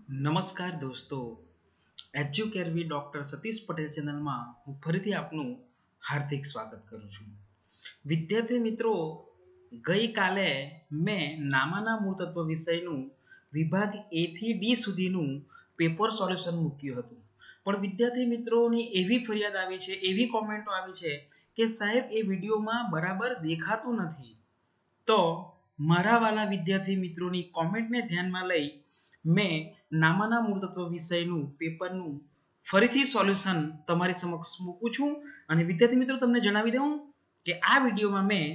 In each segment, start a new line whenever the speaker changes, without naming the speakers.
નમસ્કાર દોસ્તો, Educare with doctor Satish Patel ચેનલમાં હું ફરીથી આપનું હાર્દિક સ્વાગત કરું છું. વિદ્યાર્થી મિત્રો, ગઈકાલે મેં નામાના મૂળતત્વ વિષયનું વિભાગ A થી D સુધીનું પેપર સોલ્યુશન મૂક્યું હતું. પણ વિદ્યાર્થી મિત્રોની એવી ફરિયાદ આવી છે, એવી કોમેન્ટો આવી છે કે સાહેબ એ વિડીયોમાં બરાબર દેખાતું નથી. તો મારા વાલા વિદ્યાર્થી મિત્રોની કોમેન્ટને ધ્યાનમાં લઈ મેં નામાના મૂળતત્વ વિષયનું પેપરનું ફરીથી સોલ્યુશન તમારી સમક્ષ મૂકું છું. અને વિદ્યાર્થી મિત્રો, તમને જણાવી દઉં કે આ વિડીયોમાં મેં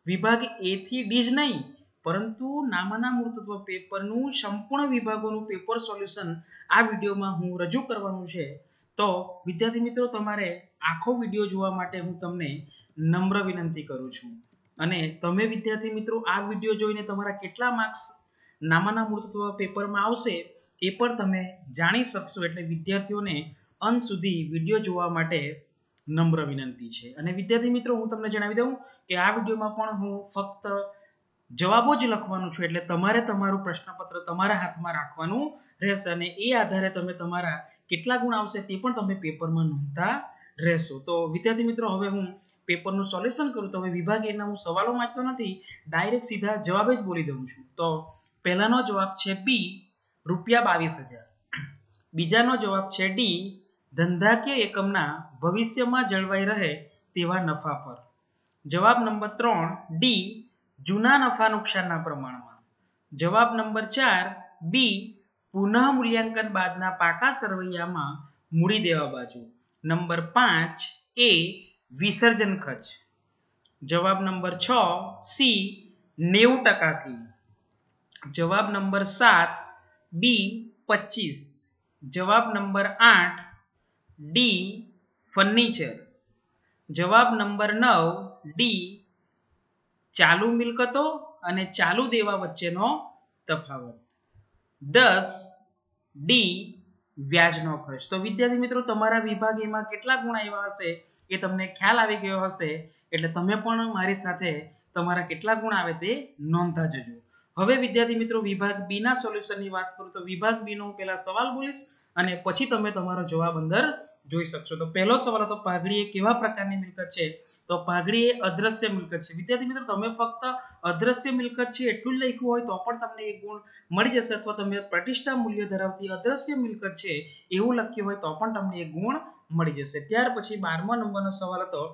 વિભાગ A થી D જ નહીં, પરંતુ નામાના મૂળતત્વ પેપરનું સંપૂર્ણ વિભાગોનું પેપર સોલ્યુશન આ વિડીયોમાં હું રજૂ કરવાનું છે. તો વિદ્યાર્થી મિત્રો, તમારે આખો વિડીયો જોવા માટે હું તમને નમ્ર વિનંતી કરું છું. અને તમે વિદ્યાર્થી મિત્રો આ વિડીયો જોઈને તમારા કેટલા માર્ક્સ નામાના મૂળતત્વ પેપરમાં આવશે એ પણ તમે જાણી શકશો. એટલે વિદ્યાર્થીઓને અંત સુધી વિડીયો જોવા માટે નમ્ર વિનંતી છે. અને વિદ્યાર્થી મિત્રો, હું તમને જણાવી દઉં કે આ વિડીયોમાં પણ હું ફક્ત જવાબો જ લખવાનું છું. એટલે તમારે તમારું પ્રશ્નપત્ર તમારા હાથમાં રાખવાનું રહેશે અને એ આધારે તમે તમારા કેટલા ગુણ આવશે તે પણ તમે પેપરમાં નોંધતા રહેશો. તો વિદ્યાર્થી મિત્રો, હવે હું પેપરનું સોલ્યુશન કરું તો હવે વિભાગ એના હું સવાલો વાંચતો નથી, ડાયરેક્ટ સીધા જવાબ જ બોલી દઉં છું. તો પહેલાનો જવાબ છે બી, ₹22,000. બીજાનો જવાબ છે ડી, ધંધાકીય એકમના ભવિષ્યમાં જળવાઈ રહે તેવા નફા પર. જવાબ નંબર 3 ડી, જૂના નફા નુકસાનના પ્રમાણમાં. જવાબ નંબર 4 બી, પુનઃ મૂલ્યાંકન બાદના પાકા સરવૈયામાં મૂડી દેવા બાજુ. નંબર 5 એ, વિસર્જન ખર્ચ. જવાબ નંબર 6 સી, 90%થી. જવાબ નંબર 7 બી, 25. જવાબ નંબર 8 ડી, ફર્નિચર. જવાબ નંબર 9 ડી, ચાલુ મિલકતો અને ચાલુ દેવા વચ્ચેનો તફાવત. 10 ડી, વ્યાજનો ખર્ચ. તો વિદ્યાર્થી મિત્રો, તમારા વિભાગ એમાં કેટલા ગુણ આવ્યા હશે એ તમને ખ્યાલ આવી ગયો હશે. એટલે તમે પણ મારી સાથે તમારા કેટલા ગુણ આવે તે નોંધતા જજો. હવે વિદ્યાર્થી મિત્રો, વિભાગ બી ના સોલ્યુશનની વાત કરું તો વિભાગ બી નો પહેલા સવાલ બોલીશ અને પછી તમે તમારો જવાબ અંદર જોઈ શકશો. તો પહેલો સવાલ હતો, પાઘડી એ કેવા પ્રકારની મિલકત છે? તો પાઘડી એ અદ્રશ્ય મિલકત છે. વિદ્યાર્થી મિત્રો, તમે ફક્ત અદ્રશ્ય મિલકત છે એટલું જ લખ્યું હોય તો પણ તમને એક ગુણ મળી જશે, અથવા તમે પ્રતિષ્ઠા મૂલ્ય ધરાવતી અદ્રશ્ય મિલકત છે એવું લખ્યું હોય તો પણ તમને એક ગુણ મળી જશે. ત્યાર પછી 12મા નંબરનો સવાલ હતો,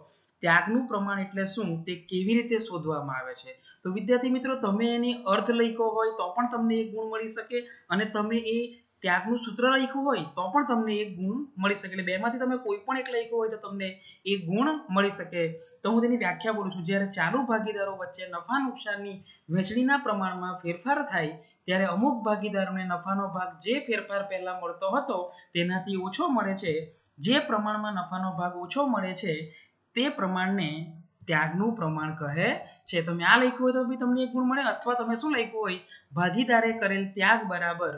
ત્યાગનું પ્રમાણ એટલે શું તે કેવી રીતે શોધવામાં આવે છે? તો વિદ્યાર્થી મિત્રો, તમે એની અર્થ લખ્યો હોય તો પણ તમને એક ગુણ મળી શકે અને તમે એ ત્યાગનું સૂત્ર લખ્યું હોય તો પણ તમને એક ગુણ મળી શકે. એટલે બેમાંથી તમે કોઈ પણ એક લખ્યું હોય તો તમને એક ગુણ મળી શકે. તો હું તેની વ્યાખ્યા બોલું છું. જ્યારે ચાલુ ભાગીદારો વચ્ચે નફા નુકસાનની વહેંચણીના પ્રમાણમાં ફેરફાર થાય ત્યારે અમુક ભાગીદારોને નફાનો ભાગ જે ફેરફાર પહેલા મળતો હતો તેનાથી ઓછો મળે છે. જે પ્રમાણમાં નફાનો ભાગ ઓછો મળે છે તે પ્રમાણને ત્યાગનું પ્રમાણ કહે છે. તમે આ લખ્યું હોય તો બી તમને એક ગુણ મળે, અથવા તમે શું લખ્યું હોય, ભાગીદારે કરેલ ત્યાગ બરાબર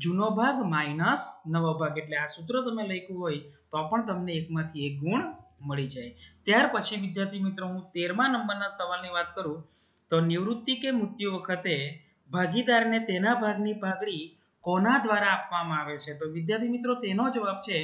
જૂનો ભાગ માઇનસ નવો ભાગ. એટલે આ સૂત્ર તમે લખ્યું હોય તો પણ તમને એકમાંથી એક ગુણ મળી જાય. ત્યાર પછી વિદ્યાર્થી મિત્રો, હું 13મા નંબરના સવાલની વાત કરું તો નિવૃત્તિ કે મૃત્યુ વખતે ભાગીદારને તેના ભાગની પાઘડી કોના દ્વારા આપવામાં આવે છે? તો વિદ્યાર્થી મિત્રો, તેનો જવાબ છે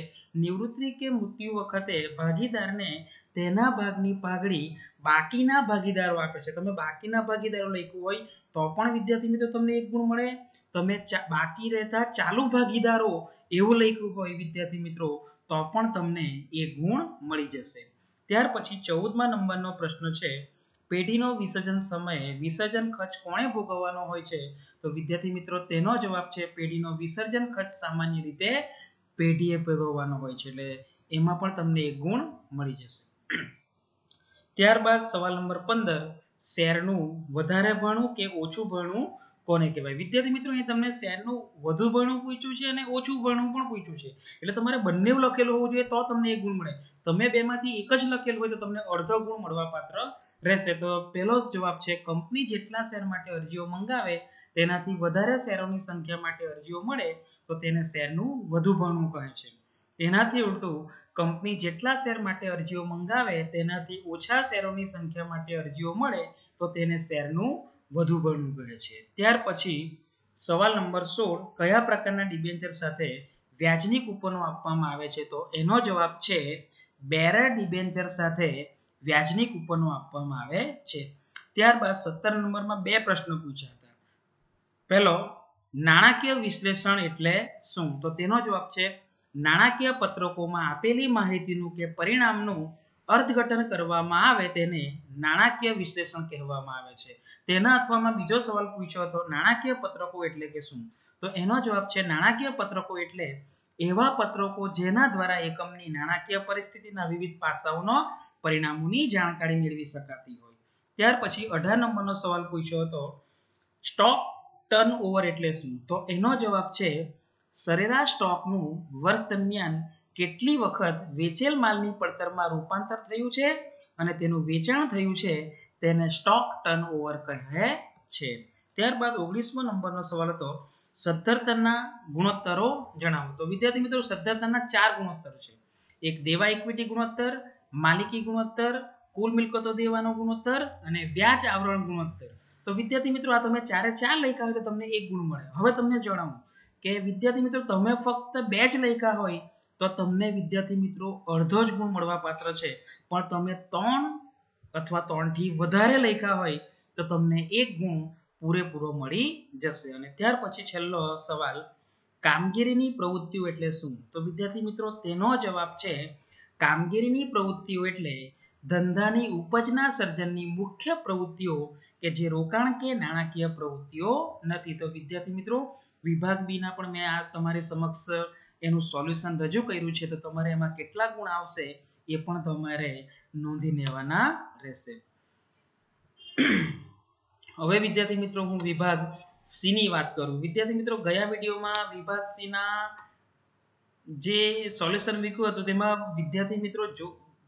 નિવૃત્તિ કે મૃત્યુ વખતે ભાગીદારને તેના ભાગની પાઘડી બાકીના ભાગીદારો આપે છે. તમે બાકીના ભાગીદારો લખ્યું હોય તો પણ વિદ્યાર્થી મિત્રો તમને એક ગુણ મળે. તમે બાકી રહેતા ચાલુ ભાગીદારો એવું લખ્યું હોય વિદ્યાર્થી મિત્રો તો પણ તમને એક ગુણ મળી જશે. ત્યાર પછી 14મા નંબરનો પ્રશ્ન છે, પેઢીનો વિસર્જન સમયે વિસર્જન ખર્ચ કોણે ભોગવવાનો હોય છે? તો વિદ્યાર્થી મિત્રો, તેનો જવાબ છે પેઢીનો વિસર્જન ખર્ચ સામાન્ય રીતે પેઢીએ ભોગવવાનો હોય છે. એટલે એમાં પણ તમને એક ગુણ મળી જશે. ત્યારબાદ સવાલ નંબર 15, શેરનું વધારે ભણવું કે ઓછું ભણવું કોને કહેવાય? વિદ્યાર્થી મિત્રો, અહીં તમને શેરનું વધુ ભણવું પૂછ્યું છે અને ઓછું ભણવું પણ પૂછ્યું છે. એટલે તમારે બંને લખેલું હોવું જોઈએ તો તમને એક ગુણ મળે. તમે બેમાંથી એક જ લખેલું હોય તો તમને અડધો ગુણ મળવા પાત્ર રહેશે. તો પહેલો જવાબ છે, કંપની જેટલા શેર માટે અરજીઓ મંગાવે તેનાથી વધારે શેરોની સંખ્યા માટે અરજીઓ મળે તો તેને શેરનું વધુ ભણવું કહે છે. તેનાથી ઉલટું, કંપની જેટલા શેર માટે અરજીઓ મંગાવે તેનાથી ઓછા શેરોની સંખ્યા માટે અરજીઓ મળે તો તેને શેરનું વધુ ભણવું કહે છે. ત્યાર પછી સવાલ નંબર 16 કયા પ્રકારના ડિબેન્ચર સાથે વ્યાજની કૂપનો આપવામાં આવે છે? તો એનો જવાબ છે બેરર ડિબેન્ચર સાથે વ્યાજની કૂપનો આપવામાં આવે છે. ત્યારબાદ 17 નંબરમાં બે પ્રશ્નો પૂછ્યા હતા. પહેલો, નાણાકીય વિશ્લેષણ એટલે શું? તો તેનો જવાબ છે નાણાકીય પત્રકોમાં આપેલી માહિતીનું કે પરિણામનું અર્થઘટન કરવામાં આવે તેને નાણાકીય વિશ્લેષણ કહેવામાં આવે છે. તેના અથવામાં બીજો સવાલ પૂછ્યો હતો નાણાકીય પત્રકો એટલે કે શું? તો એનો જવાબ છે નાણાકીય પત્રકો એટલે એવા પત્રકો જેના દ્વારા એકમની નાણાકીય પરિસ્થિતિના વિવિધ પાસાઓનો પરિણામોની જાણકારી મેળવી શકાતી હોય. ત્યાર પછી 18 નંબરનો સવાલ પૂછ્યો હતો સ્ટોક ટર્નઓવર એટલે શું? તો એનો જવાબ છે સરેરાશ સ્ટોકનું વર્ષ દરમિયાન કેટલી વખત વેચેલ માલની પડતરમાં રૂપાંતર થયું છે અને તેનું વેચાણ થયું છે તેને સ્ટોક ટર્નઓવર કહે છે. ત્યારબાદ 19મો નંબરનો સવાલ હતો સદ્ધરતાના ગુણોત્તરો જણાવો. તો વિદ્યાર્થી મિત્રો સદ્ધરતાના 4 ગુણોત્તર છે. એક દેવા ઇક્વિટી ગુણોત્તર, માલિકી ગુણોત્તર, કુલ મિલકતો દેવાનો ગુણોત્તર અને વ્યાજ આવરણ ગુણોત્તર. તો વિદ્યાર્થી મિત્રો આ તમે ચારે ચાર લખ્યા હોય તો તમને 1 ગુણ મળે. હવે તમને જણાવું કે વિદ્યાર્થી મિત્રો તમે ફક્ત 2 જ લખ્યા હોય તો તમને વિદ્યાર્થી મિત્રો અડધો જ ગુણ મળવા પાત્ર છે, પણ તમે 3 અથવા 3 થી વધારે લખ્યા હોય તો તમને 1 ગુણ પૂરેપૂરો મળી જશે. અને ત્યાર પછી છેલ્લો સવાલ કામગીરીની પ્રવૃત્તિઓ એટલે શું? તો વિદ્યાર્થી મિત્રો તેનો જવાબ છે કામગીરીની પ્રવૃત્તિઓ એટલે ધંધાની ઉપજના સર્જનની મુખ્ય પ્રવૃત્તિઓ કે જે રોકાણ કે નાણાકીય પ્રવૃત્તિઓ નથી. તો વિદ્યાર્થી મિત્રો વિભાગ બી ના પણ મેં આ તમારી સમક્ષ એનું સોલ્યુશન રજૂ કર્યું છે, તો તમારે એમાં કેટલા ગુણ આવશે એ પણ તમારે નોંધી લેવાના રહેશે. હવે વિદ્યાર્થી મિત્રો હું વિભાગ સી ની વાત કરું. વિદ્યાર્થી મિત્રો ગયા વિડીયોમાં વિભાગ સી ના જે સોલ્યુશન લીધું હતું તેમાં વિદ્યાર્થી મિત્રો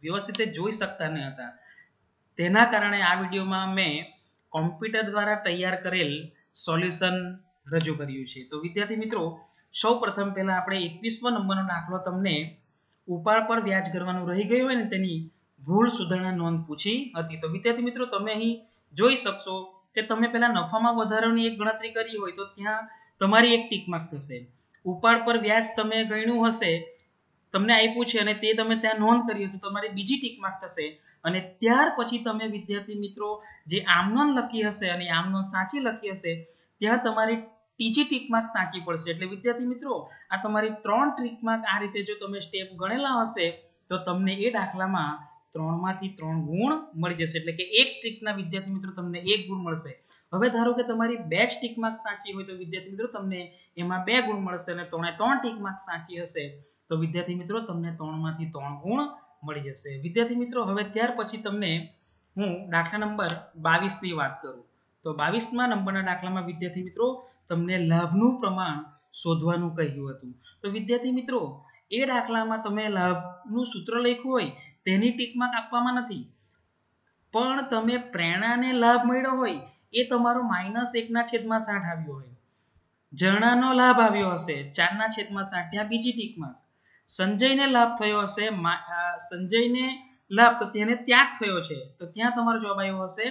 વ્યવસ્થિત જોઈ શકતા ન હતા. તેના કારણે આ વિડીયોમાં મેં કોમ્પ્યુટર દ્વારા તૈયાર કરેલ સોલ્યુશન રજૂ કર્યું છે. તો વિદ્યાર્થી મિત્રો સૌપ્રથમ પહેલા આપણે 21મો નંબરનો દાખલો તમને ઉપાડ પર વ્યાજ કરવાનું રહી ગયું હોય ને તેની ભૂલ સુધારણા નોંધ પૂછી હતી. તો વિદ્યાર્થી મિત્રો તમે અહીં જોઈ શકશો કે તમે પહેલા નફામાં વધારાની એક ગણતરી કરી હોય તો ત્યાં તમારી એક ટીક માર્ક થશે. ઉપાડ પર વ્યાજ તમે ગણ્યું હશે તમને આપ્યું છે અને તે તમે ત્યાં નોંધ કરી હશે તમારી બીજી ટીક માર્ક થશે. અને ત્યાર પછી તમે વિદ્યાર્થી મિત્રો જે આમનોંધ લખી હશે અને આમનોંધ સાચી લખી હશે ત્યાં તમારી ત્રીજી ટીક માર્ક સાચી પડશે. એટલે વિદ્યાર્થી મિત્રો આ તમારી 3 ટીક માર્ક આ રીતે જો તમે સ્ટેપ ગણેલા હશે તો તમને એ દાખલામાં 3 માંથી 3 ગુણ મળી જશે. એટલે કે એક ટીકના વિદ્યાર્થી મિત્રો તમને 1 ગુણ મળશે. હવે ધારો કે તમારી 2 ટીક માર્ક સાચી હોય તો વિદ્યાર્થી મિત્રો તમને એમાં 2 ગુણ મળશે અને 3 ટીક માર્ક સાચી હશે તો વિદ્યાર્થી મિત્રો તમને 3 માંથી 3 ગુણ મળી જશે. વિદ્યાર્થી મિત્રો હવે ત્યાર પછી તમને હું દાખલા નંબર 22 ની વાત કરું. તો 22મા નંબરના દાખલામાં વિદ્યાર્થી મિત્રો તમને લાભનું પ્રમાણ શોધવાનું કહ્યું હતું. તો વિદ્યાર્થી મિત્રો એ દાખલામાં તમે લાભનું સૂત્ર લખ્યું હોય તેની ટીક માર્ક આપવામાં નથી, પણ તમે પ્રેરણાને લાભ મળ્યો હોય એ તમારો -1/60 આવ્યો હોય. ઝરણાનો લાભ આવ્યો હશે 4/60 ત્યાં બીજી ટીક માર્ક. સંજયને લાભ થયો હશે સંજયને લાભ તો તેને ત્યાગ થયો છે તો ત્યાં તમારો જવાબ આવ્યો હશે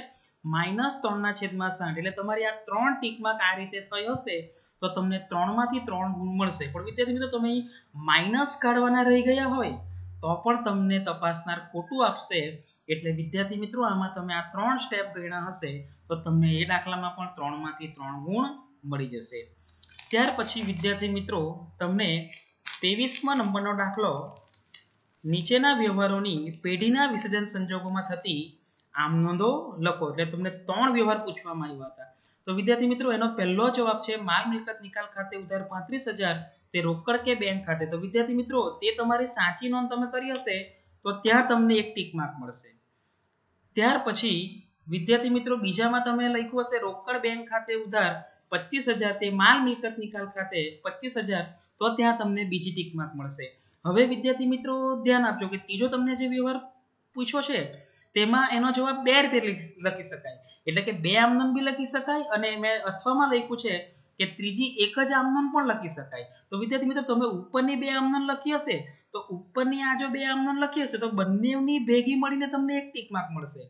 -3/60. એટલે તમારી આ 3 ટીક માર્ક આ રીતે થઈ હશે તો તમને 3 માંથી 3 ગુણ મળશે. પણ વિદ્યાર્થી મિત્રો તમે માઈનસ કાઢવાના રહી ગયા હોય તો પણ તમને તપાસનાર ખોટું આપશે. એટલે વિદ્યાર્થી મિત્રો આમાં તમે આ 3 સ્ટેપ ગણ્યા હશે તો તમને એ દાખલામાં પણ 3 માંથી 3 ગુણ મળી જશે. ત્યાર પછી વિદ્યાર્થી મિત્રો તમને 23મા નંબરનો દાખલો નીચેના વ્યવહારોની પેઢીના વિસર્જન સંજોગોમાં થતી આમ નોંધો લખો. એટલે તમને 3 વ્યવહાર પૂછવામાં આવ્યા હતા. તો વિદ્યાર્થી મિત્રો એનો પહેલો જવાબ છે માલ મિલકત નિકાલ ખાતે ઉધાર 35,000 તે રોકડ કે બેંક ખાતે. તો વિદ્યાર્થી મિત્રો તે તમારી સાચી નોંધ તમે કરી હશે તો ત્યાં તમને એક ટીક માર્ક મળશે. ત્યાર પછી વિદ્યાર્થી મિત્રો બીજામાં તમે લખ્યું હશે રોકડ બેંક ખાતે ઉધાર 25,000 તે માલ મિલકત નિકાલ ખાતે 25,000 તો ત્યાં તમને બીજી ટીક માર્ક મળશે. હવે વિદ્યાર્થી મિત્રો ધ્યાન આપજો કે ત્રીજો તમને જે વ્યવહાર પૂછ્યો છે તેમાં એનો જવાબ 2 રીતે લખી શકાય. એટલે કે 2 આમનોંધ બી લખી શકાય અને મેં અથવામાં લખ્યું છે કે ત્રીજી એક જ આમનોન પણ લખી શકાય. તો વિદ્યાર્થી મિત્રો તમે ઉપરની બે આમનોન લખી હશે તો ઉપરની આ જો બે આમનોન લખી હશે તો બંનેની ભેગી મળીને તમને એક ટીક માર્ક મળશે.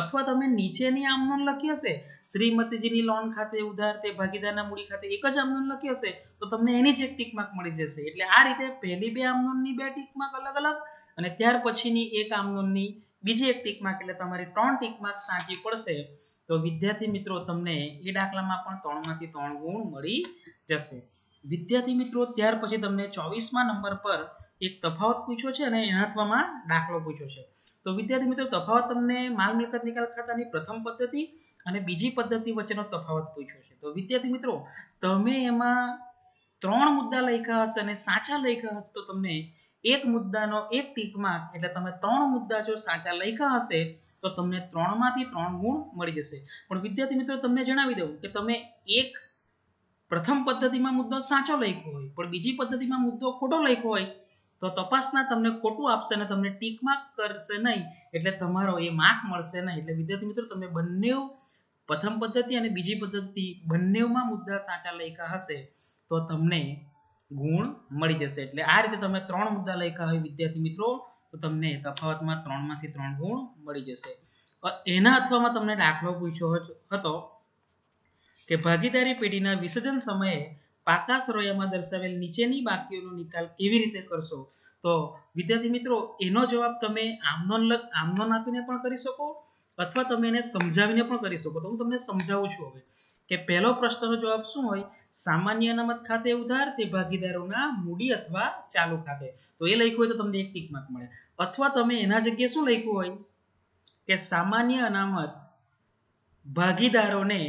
અથવા તમે નીચેની આમનોન લખી હશે શ્રીમતીજીની લોન ખાતે ઉધાર તે ભાગીદારના મૂડી ખાતે એક જ આમનોન લખી હશે તો તમને એની જ એક ટીક માર્ક મળી જશે. એટલે આ રીતે પહેલી બે આમનોનની બે ટીક માર્ક અલગ અલગ અને ત્યાર પછીની એક આમનોનની બીજી એક ટીક માર્ક એટલે તમારી 3 ટીક માર્ક સાચી પડશે. તો વિદ્યાર્થી મિત્રો તમને એ દાખલામાં પણ 3 માંથી 3 ગુણ મળી જશે. વિદ્યાર્થી મિત્રો ત્યાર પછી તમને 24મા નંબર પર એક તફાવત પૂછ્યો છે અને એનાથવામાં દાખલો પૂછ્યો છે. તો વિદ્યાર્થી મિત્રો તફાવત તમને માલ મિલકત નિકાલ ખાતાની પ્રથમ પદ્ધતિ અને બીજી પદ્ધતિ વચ્ચેનો તફાવત પૂછ્યો છે. તો વિદ્યાર્થી મિત્રો તમે એમાં 3 મુદ્દા લખ્યા હશે અને સાચા લખ્યા હશે તો તમને એક મુદ્દાનો એક ટીક માર્ક એટલે તમે 3 મુદ્દા જો સાચા લખ્યા હશે તો તમને 3 માંથી 3 ગુણ મળી જશે. પણ વિદ્યાર્થી મિત્રો તમને જણાવી દઉં કે તમે એક પ્રથમ પદ્ધતિમાં મુદ્દો સાચો લખ્યો હોય પણ બીજી પદ્ધતિમાં મુદ્દો ખોટો લખ્યો હોય તો તપાસના તમને ખોટું આપશે અને તમને ટીક માર્ક કરશે નહીં એટલે તમારો એ માર્ક મળશે નહીં. એટલે વિદ્યાર્થી મિત્રો તમે બંને પ્રથમ પદ્ધતિ અને બીજી પદ્ધતિ બંનેમાં મુદ્દા સાચા લખ્યા હશે તો તમને ગુણ મળી જશે. એટલે આ રીતે તમે 3 મુદ્દા લખ્યા હોય વિદ્યાર્થી મિત્રો તો તમને તફાવતમાં 3 માંથી 3 ગુણ મળી જશે. એના અથવામાં તમને દાખલો પૂછ્યો હતો કે ભાગીદારી પેઢીના વિસર્જન સમયે પાકા સરવૈયામાં દર્શાવેલ નીચેની બાકીઓનો નિકાલ કેવી રીતે કરશો. તો વિદ્યાર્થી મિત્રો એનો જવાબ તમે આમનોન આપીને પણ કરી શકો અથવા તમે એને સમજાવીને પણ કરી શકો. તો હું તમને સમજાવું છું હવે કે પહેલો પ્રશ્નનો જવાબ શું હોય સામાન્ય અનામત ખાતે ઉધાર તે ભાગીદારોના મૂડી અથવા ચાલુ ખાતે. તો એ લખ્યું હોય તો તમને એક ટીક માર્ક મળે. અથવા તમે એના જગ્યાએ શું લખ્યું હોય કે સામાન્ય અનામત ભાગીદારોને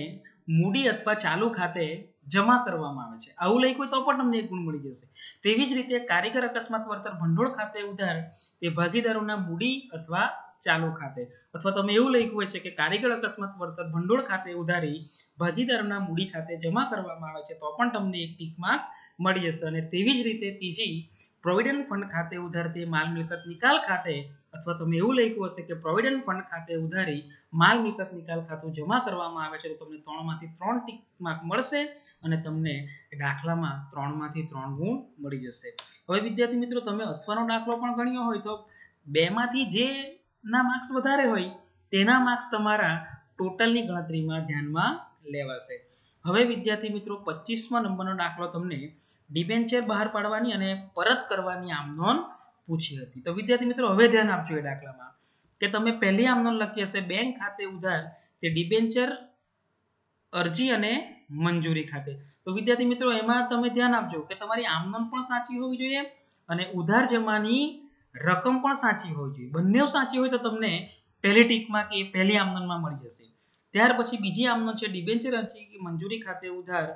મૂડી અથવા ચાલુ ખાતે જમા કરવામાં આવે છે આવું લખ્યું હોય તો પણ તમને એક ગુણ મળી જશે. તેવી જ રીતે કારીગર અકસ્માત વળતર ભંડોળ ખાતે ઉધાર તે ભાગીદારોના મૂડી અથવા ચાલુ ખાતે. અથવા તમે એવું લખ્યું હોય છે કે કારીગર અકસ્માત વળતર ભંડોળ ખાતે ઉધારી ભાગીદારોના મૂડી ખાતે જમા કરવામાં આવે છે તો પણ તમને એક ટીક માર્ક મળી જશે. અને તેવી જ રીતે ત્રીજી પ્રોવિડન્ટ ફંડ ખાતે ઉધાર તે માલ મિલકત નિકાલ ખાતે અથવા તમે એવું લખ્યું હશે કે પ્રોવિડન્ટ ફંડ ખાતે ઉધારી માલ મિલકત નિકાલ ખાતું જમા કરવામાં આવે છે તો તમને 3 માંથી 3 ટીક માર્ક મળશે અને તમને દાખલામાં 3 માંથી 3 ગુણ મળી જશે. હવે વિદ્યાર્થી મિત્રો તમે અથવાનો દાખલો પણ ગણ્યો હોય તો 2 માંથી જે ના માર્ક્સ વધારે હોય તેના માર્ક્સ તમારા ટોટલની ગણતરીમાં ધ્યાનમાં લેવાશે. હવે વિદ્યાર્થી મિત્રો 25મા નંબરનો દાખલો તમને ડિબેન્ચર બહાર પાડવાની અને પરત કરવાની આમનોન પૂછી હતી. તો વિદ્યાર્થી મિત્રો હવે ધ્યાન આપજો એ દાખલામાં કે તમે પહેલી આમનોન લખી હશે બેંક ખાતે ઉધાર તે ડિબેન્ચર અરજી અને મંજૂરી ખાતે. તો વિદ્યાર્થી મિત્રો એમાં તમે ધ્યાન આપજો કે તમારી આમનોન પણ સાચી હોવી જોઈએ અને ઉધાર જમાની રકમ પણ સાચી હોવી જોઈએ. બંને સાચી હોય તો તમને પહેલી ટીક માર્ક એ પહેલી આમનોનમાં મળી જશે. ત્યાર પછી બીજી આમનોન છે ડિબેન્ચર અરજી મંજૂરી ખાતે ઉધાર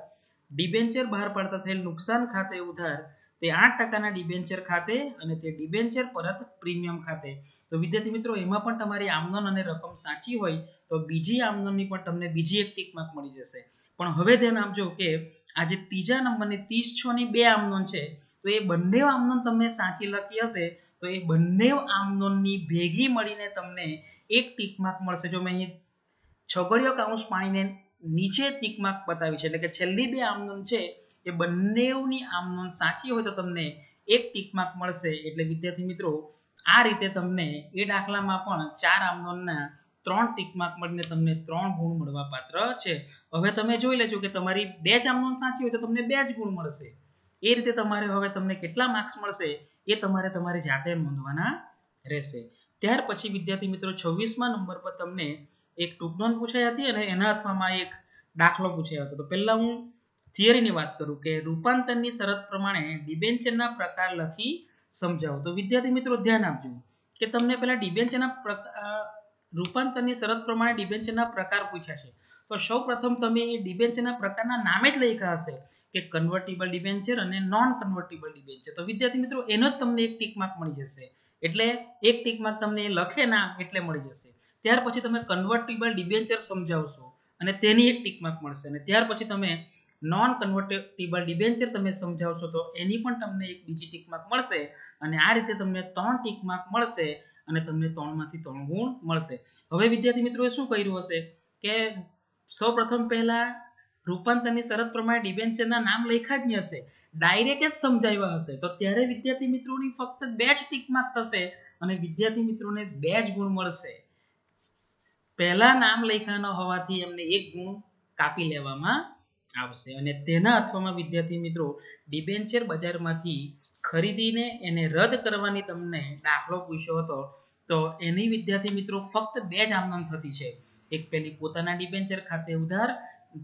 ડિબેન્ચર બહાર પાડતા થયેલ નુકસાન ખાતે ઉધાર તે 8% ડિબેન્ચર ખાતે અને તે ડિબેન્ચર પરત પ્રીમિયમ ખાતે. તો વિદ્યાર્થી મિત્રો એમાં પણ તમારી આમનોન અને રકમ સાચી હોય તો બીજી આમનોનની પણ તમને બીજી એક ટીક માર્ક મળી જશે. પણ હવે ધ્યાન આપજો કે આ જે ત્રીજા નંબરની 30/6 ની બે આમનોન છે તો એ બંને આમનોન તમે સાચી લખી હશે તો એ બંને આમનોનની ભેગી મળીને તમને એક ટીક માર્ક મળશે. જો મેં અહીં છગડીયો કૌંસ પાડીને નીચે ટીક માર્ક બતાવી છે એટલે કે છેલ્લી બે આમનોન છે એ બંનેની આમનોન સાચી હોય તો તમને એક ટીક માર્ક મળશે. એટલે વિદ્યાર્થી મિત્રો આ રીતે તમને એ દાખલામાં પણ 4 આમનોનના 3 ટીક માર્ક મળીને તમને 3 ગુણ મળવા પાત્ર છે. હવે તમે જોઈ લેજો કે તમારી 2 જ આમનોન સાચી હોય તો તમને 2 જ ગુણ મળશે. એ રીતે તમારે હવે તમને કેટલા માર્ક્સ મળશે એ તમારે તમારી જાતે નોંધવાના રહેશે. ત્યાર પછી વિદ્યાર્થી મિત્રો 26મા નંબર પર તમને એક ટૂંકનોંધ પૂછાઈ હતી અને એના અથવામાં એક દાખલો પૂછાયો હતો. તો પહેલા હું થિયરીની વાત કરું કે રૂપાંતરની શરત પ્રમાણે ડિબેન્ચરના પ્રકાર લખી સમજાવો. તો વિદ્યાર્થી મિત્રો ધ્યાન આપજો કે તમને પહેલા ડિબેન્ચરના રૂપાંતરની શરત પ્રમાણે ડિબેન્ચરના પ્રકાર પૂછ્યા છે. તો સૌપ્રથમ તમે એ ડિબેન્ચરના પ્રકારના નામે જ લખ્યા હશે કે કન્વર્ટિબલ ડિબેન્ચર અને નોન કન્વર્ટિબલ ડિબેન્ચર. તો વિદ્યાર્થી મિત્રો એનો જ તમને એક ટીક માર્ક મળી જશે. એટલે એક ટીક માર્ક તમને લખે ના એટલે મળી જશે. ત્યાર પછી તમે કન્વર્ટિબલ ડિબેન્ચર સમજાવશો અને તેની એક ટીક માર્ક મળશે અને ત્યાર પછી તમે નોન કન્વર્ટેબલ ડિબેન્ચર તમે સમજાવશો તો એની પણ તમને એક બીજી ટીક માર્ક મળશે અને આ રીતે તમને 3 ટીક માર્ક મળશે અને તમને 3 માંથી 3 ગુણ મળશે. હવે વિદ્યાર્થી મિત્રોએ શું કર્યું હશે કે સૌપ્રથમ પહેલા રૂપાંતરની શરત પ્રમાણે ડિબેન્ચરના નામ લખ્યા જ નહીં હશે, ડાયરેક્ટ જ સમજાવ્યા હશે, તો ત્યારે વિદ્યાર્થી મિત્રોની ફક્ત 2 જ ટીક માર્ક થશે અને વિદ્યાર્થી મિત્રોને 2 જ ગુણ મળશે. પહેલા નામ લખ્યા ન હોવાથી એમને 1 ગુણ કાપી લેવામાં આવશે. અને તેના અથવામાં વિદ્યાર્થી મિત્રો ડિબેન્ચર બજારમાંથી ખરીદીને એને રદ કરવાની તમને દાખલો પૂછ્યો હતો, તો એની વિદ્યાર્થી મિત્રો ફક્ત 2 જ આમનોંધ થતી છે. એક પેલી પોતાના ડિબેન્ચર ખાતે ઉધાર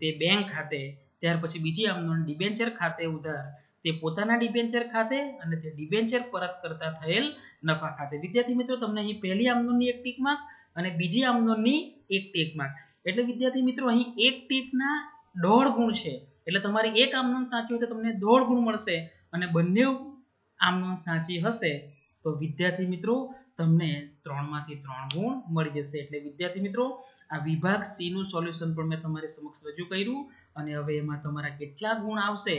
તે બેંક ખાતે, ત્યાર પછી બીજી આમનોંધ ડિબેન્ચર ખાતે ઉધાર તે પોતાના ડિબેન્ચર ખાતે અને તે ડિબેન્ચર પરત કરતા થયેલ નફા ખાતે. વિદ્યાર્થી મિત્રો તમને અહીં પહેલી આમનોંધની 1 ટીક માર્ક અને બીજી આમનોંધની 1 ટીક માર્ક, એટલે વિદ્યાર્થી મિત્રો અહીં 1 ટીકના 1.5 ગુણ છે. એટલે તમારી એક આમનોંધ સાચી હોય તો તમને 1.5 ગુણ મળશે અને બંને આમનોંધ સાચી હશે તો વિદ્યાર્થી મિત્રો તમને 3 માંથી 3 ગુણ મળી જશે. એટલે વિદ્યાર્થી મિત્રો આ વિભાગ સી નું સોલ્યુશન પણ મેં તમારી સમક્ષ રજૂ કર્યું અને હવે એમાં તમારા કેટલા ગુણ આવશે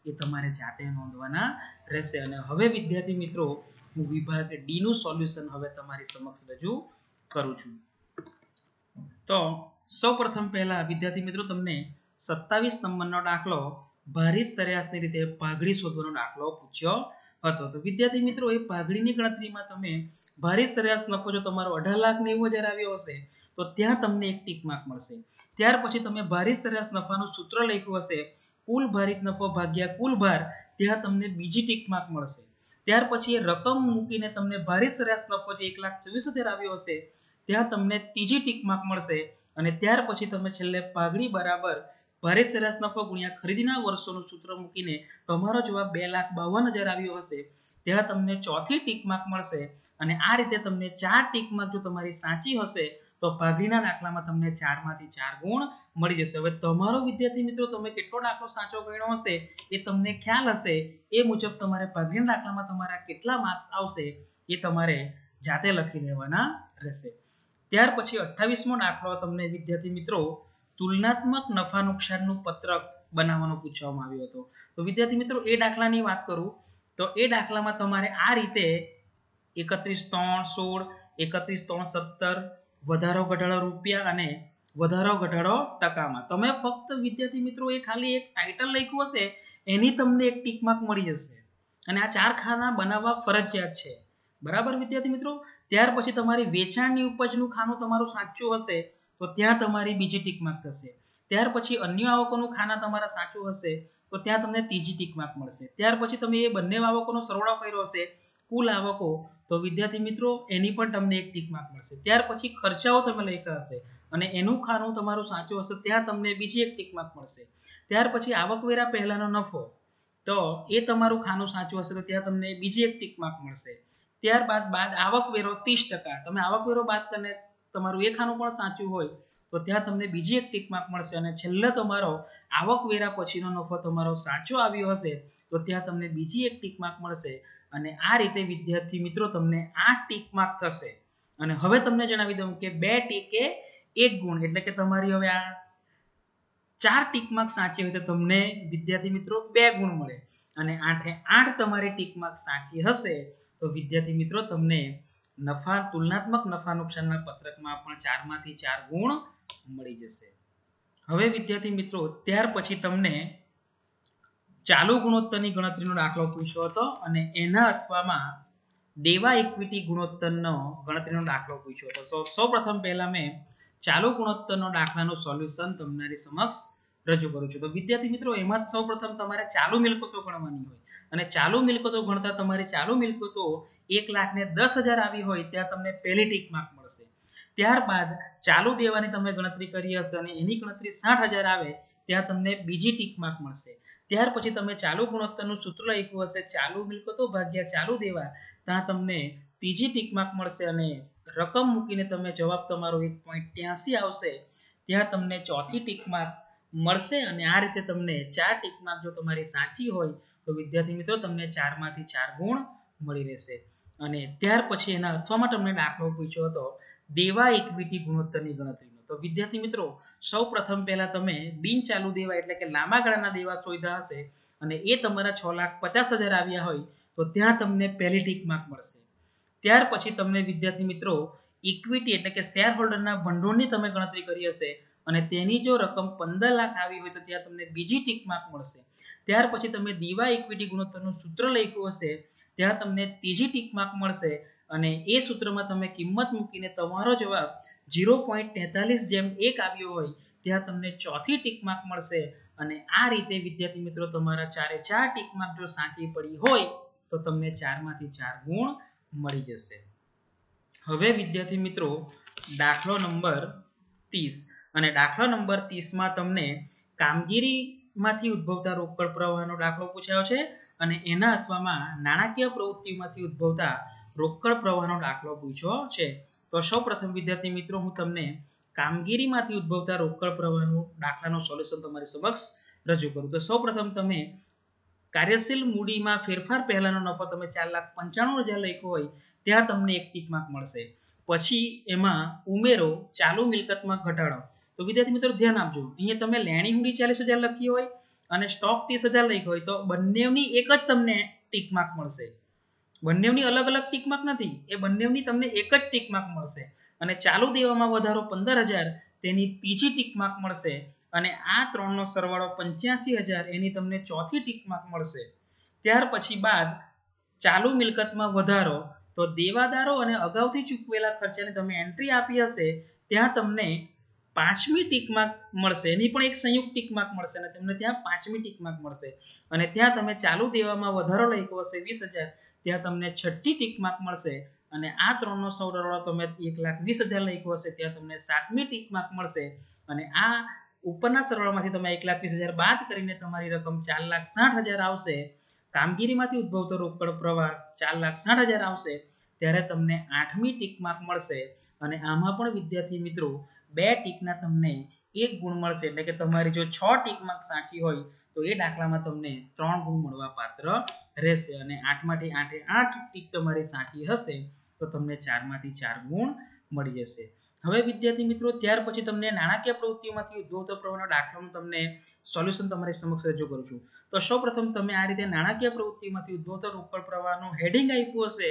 એ તમારે જાતે નોંધવાના રહેશે. અને હવે વિદ્યાર્થી મિત્રો હું વિભાગ ડી નું સોલ્યુશન હવે તમારી સમક્ષ રજૂ કરું છું. તો સૌપ્રથમ પહેલા વિદ્યાર્થી મિત્રો તમને 27 નંબરનો દાખલો ભારિત સરેરાશની રીતે પાઘડી શોધવાનો દાખલો પૂછ્યો હતો. તો વિદ્યાર્થી મિત્રો એ પાઘડીની ગણતરીમાં તમે ભારિત સરેરાશ નફો જો તમારો 18,90,000 આવ્યો હશે તો ત્યાં તમને 1 ટીક માર્ક મળશે. ત્યાર પછી તમે ભારિત સરેરાશ નફાનું સૂત્ર લખ્યું હશે કુલ ભારિત નફો ભાગ્યા કુલ ભાર, ત્યાં તમને બીજી ટીક માર્ક મળશે. ત્યાર પછી એ રકમ મૂકીને તમને ભારિત સરેરાશ નફો જે 1,24,000 આવ્યો હશે ત્યાં તમને ત્રીજી ટીક માર્ક મળશે. અને ત્યાર પછી તમે છેલ્લે પાઘડી બરાબર ભારિત સરેરાશ નફો ગુણ્યા ખરીદીના વર્ષોનું સૂત્ર મૂકીને તમારો જવાબ 2,52,000 આવ્યો હશે ત્યાં તમને ચોથી ટીક માર્ક મળશે. અને આ રીતે તમને 4 ટીક માર્ક જો તમારી સાચી હશે તો પાઘડીના દાખલામાં તમને 4 માંથી 4 ગુણ મળી જશે. હવે તમારો વિદ્યાર્થી મિત્રો તમે કેટલો દાખલો સાચો ગણ્યો હશે એ તમને ખ્યાલ હશે, એ મુજબ તમારે પાઘડીના દાખલામાં તમારા કેટલા માર્ક્સ આવશે એ તમારે જાતે લખી લેવાના રહેશે. ત્યાર પછી 28મો દાખલો તમને વિદ્યાર્થી મિત્રો તુલનાત્મક નફા નુકસાનનું પત્રક બનાવવાનો પૂછવામાં આવ્યો હતો. તો વિદ્યાર્થી મિત્રો એ દાખલાની વાત કરું તો એ દાખલામાં તમારે આ રીતે 31,3,16, 31,3,17 વધારો ઘટાડો રૂપિયા અને વધારો ઘટાડો ટકામાં તમે ફક્ત વિદ્યાર્થી મિત્રો એ ખાલી એક ટાઇટલ લખ્યું હશે એની તમને 1 ટીક માર્ક મળી જશે. અને આ 4 ખાના બનાવવા ફરજિયાત છે, બરાબર વિદ્યાર્થી મિત્રો. ત્યાર પછી તમારી વેચાણની ઉપજનું ખાનું તમારું સાચું હશે તો ત્યાં તમારી બીજી ટીક માર્ક થશે. ત્યાર પછી અન્ય આવકોનું ખાના તમારા સાચું હશે તો ત્યાં તમને ત્રીજી ટીક માર્ક મળશે. ત્યાર પછી તમે એ બંને આવકોનો સરવાળો કર્યો હશે કુલ આવકો તો વિદ્યાર્થી મિત્રો એની પણ તમને 1 ટીક માર્ક મળશે. ત્યાર પછી ખર્ચાઓ તમે લખ્યા હશે અને એનું ખાનું તમારું સાચું હશે ત્યાં તમને બીજી 1 ટીક માર્ક મળશે. ત્યાર પછી આવકવેરા પહેલાનો નફો તો એ તમારું ખાનું સાચું હશે તો ત્યાં તમને બીજી 1 ટીક માર્ક મળશે. ત્યારબાદ આવકવેરો 30%, તમે આવકવેરો બાદ કરીને તમારું એ ખાનું પણ સાચું હોય તો ત્યાં તમને બીજી 1 ટીક માર્ક મળશે. અને છેલ્લે તમારો આવકવેરા પછીનો નફો તમારો સાચો આવ્યો હશે તો ત્યાં તમને બીજી 1 ટીક માર્ક મળશે. અને આ રીતે વિદ્યાર્થી મિત્રો તમને 8 ટીક માર્ક થશે. અને હવે તમને જણાવી દઉં કે 2 ટીકે 1 ગુણ, એટલે કે તમારી હવે આ 4 ટીક માર્ક સાચી હોય તો તમને વિદ્યાર્થી મિત્રો 2 ગુણ મળે. અને 8 તમારી ટીક માર્ક સાચી હશે તો વિદ્યાર્થી મિત્રો તમને તુલનાત્મક નફા નુકસાનના પત્રકમાં પણ 4 માંથી 4 ગુણ મળી જશે. હવે વિદ્યાર્થી મિત્રો ત્યાર પછી તમને ચાલુ ગુણોત્તરની ગણતરીનો દાખલો પૂછ્યો હતો અને એના અથવામાં દેવા ઇક્વિટી ગુણોત્તરનો ગણતરીનો દાખલો પૂછ્યો હતો. સૌપ્રથમ પહેલા મેં ચાલુ ગુણોત્તરનો દાખલાનું સોલ્યુશન તમારી સમક્ષ રજૂ કરું છું. તો વિદ્યાર્થી મિત્રો એમાં સૌપ્રથમ તમારે ચાલુ મિલકતો ગણવાની હોય અને ચાલુ મિલકતો ગણતા તમારી ચાલુ મિલકતો 1,10,000 આવી હોય ત્યાં તમને પહેલી ટીક માર્ક મળશે. ત્યારબાદ ચાલુ દેવાની તમે ગણતરી કરી હશે અને એની ગણતરી 60,000 આવે ત્યાં તમને બીજી ટીક માર્ક મળશે. ત્યાર પછી તમે ચાલુ ગુણોત્તરનું સૂત્ર લખ્યું હશે ચાલુ મિલકતો ભાગ્યા ચાલુ દેવા, ત્યાં તમને ત્રીજી ટીક માર્ક મળશે. અને રકમ મૂકીને તમે જવાબ તમારો 1.83 આવશે ત્યાં તમને ચોથી ટીક માર્ક મળશે. અને આ રીતે તમને 4 ટીક માર્ક જો તમારી સાચી હોય તો વિદ્યાર્થી મિત્રો તમને 4 માંથી 4 ગુણ મળી રહેશે. અને ત્યાર પછી એના અથવામાં તમને દાખલો પૂછ્યો હતો દેવા ઇક્વિટી ગુણોત્તરની ગણતરીનો. તો વિદ્યાર્થી મિત્રો સૌપ્રથમ પહેલા તમે બિન ચાલુ દેવા એટલે કે લાંબા ગાળાના દેવા શોધ્યા હશે અને એ તમારા 6,50,000 આવ્યા હોય તો ત્યાં તમને પહેલી ટીક માર્ક મળશે. ત્યાર પછી તમને વિદ્યાર્થી મિત્રો ઇક્વિટી એટલે કે શેર હોલ્ડરના ભંડોળની તમે ગણતરી કરી હશે અને તેની જો રકમ 15 લાખ આવી હોય તો ત્યાં તમને બીજી ટીક માર્ક મળશે. ત્યાર પછી તમે દીવા ઇક્વિટી ગુણોત્તરનું સૂત્ર લખ્યું હશે ત્યાં તમને ત્રીજી ટીક માર્ક મળશે અને એ સૂત્રમાં તમે કિંમત મૂકીને તમારો જવાબ 0.43 આવ્યો હોય ત્યાં તમને ચોથી ટીક માર્ક મળશે અને આ રીતે વિદ્યાર્થી મિત્રો તમારા 4 ટીક માર્ક જો સાચી પડી હોય તો તમને 4 માંથી 4 ગુણ મળી જશે. હવે વિદ્યાર્થી મિત્રો દાખલો નંબર 30 અને દાખલા નંબર 30 માં તમને કામગીરીમાંથી ઉદ્ભવતા રોકડ પ્રવાહનો દાખલો પૂછાયો છે અને એના અથવામાં નાણાકીય પ્રવૃત્તિમાંથી ઉદ્ભવતા રોકડ પ્રવાહનો દાખલો પૂછ્યો છે. તો સૌપ્રથમ વિદ્યાર્થી મિત્રો હું તમને કામગીરીમાંથી ઉદ્ભવતા રોકડ પ્રવાહનો દાખલાનો સોલ્યુશન તમારી સમક્ષ રજૂ કરું. તો સૌપ્રથમ તમે કાર્યશીલ મૂડીમાં ફેરફાર પહેલાનો નફો તમે 4,95,000 લખ્યો હોય ત્યાં તમને એક ટીક માર્ક મળશે. પછી એમાં ઉમેરો ચાલુ મિલકતમાં ઘટાડો. તો વિદ્યાર્થી મિત્રો ધ્યાન આપજો, અહીંયા તમે લેણી હુંડી 40,000 લખી હોય અને સ્ટોક 30,000 લખ્યો હોય તો બંનેની એક જ તમને ટીક માર્ક મળશે. બંનેની અલગ અલગ ટીક માર્ક નથી, એ બંનેની તમને એક જ ટીક માર્ક મળશે અને ચાલુ દેવામાં વધારો 15,000 તેની ત્રીજી ટીક માર્ક મળશે અને આ ત્રણનો સરવાળો 85,000 એની તમને ચોથી ટીક માર્ક મળશે. ત્યાર પછી બાદ ચાલુ મિલકતમાં વધારો તો દેવાદારો અને અગાઉથી ચૂકવેલા ખર્ચાની તમે એન્ટ્રી આપી હશે ત્યાં તમને પાંચમી ટીક માર્ક મળશે, એની પણ એક સંયુક્ત ટીક માર્ક મળશે અને તમને ત્યાં પાંચમી ટીક માર્ક મળશે અને ત્યાં તમે ચાલુ દેવામાં વધારો લખ્યો હશે 20,000 ત્યાં તમને છઠ્ઠી ટીક માર્ક મળશે અને આ ત્રણનો સરવાળો તમે 1,20,000 લખ્યો હશે ત્યાં તમને સાતમી ટીક માર્ક મળશે અને આ ઉપરના સરવાળામાંથી તમે 1,20,000 બાદ કરીને તમારી રકમ 4,60,000 આવશે. કામગીરીમાંથી ઉદ્ભવતો રોકડ પ્રવાહ 4,60,000 આવશે ત્યારે તમને આઠમી ટીક માર્ક મળશે અને આમાં પણ વિદ્યાર્થી મિત્રો બે ટીકના તમને એક ગુણ મળશે એટલે કે તમારી જો 6 ટીક માર્ક સાચી હોય તો એ દાખલામાં તમને 3 ગુણ મળવા પાત્ર રહેશે અને 8 માંથી 8 ટીક તમારી સાચી હશે તો તમને 4 માંથી 4 ગુણ મળી જશે. હવે વિદ્યાર્થી મિત્રો ત્યાર પછી તમને નાણાકીય પ્રવૃત્તિઓમાંથી ઉદ્ભવતો પ્રવાહનો દાખલાનું તમને સોલ્યુશન તમારી સમક્ષ રજૂ કરું છું. તો સૌપ્રથમ તમે આ રીતે નાણાકીય પ્રવૃત્તિઓમાંથી ઉદ્ભવતો રોકડ પ્રવાહનો હેડિંગ આપ્યું હશે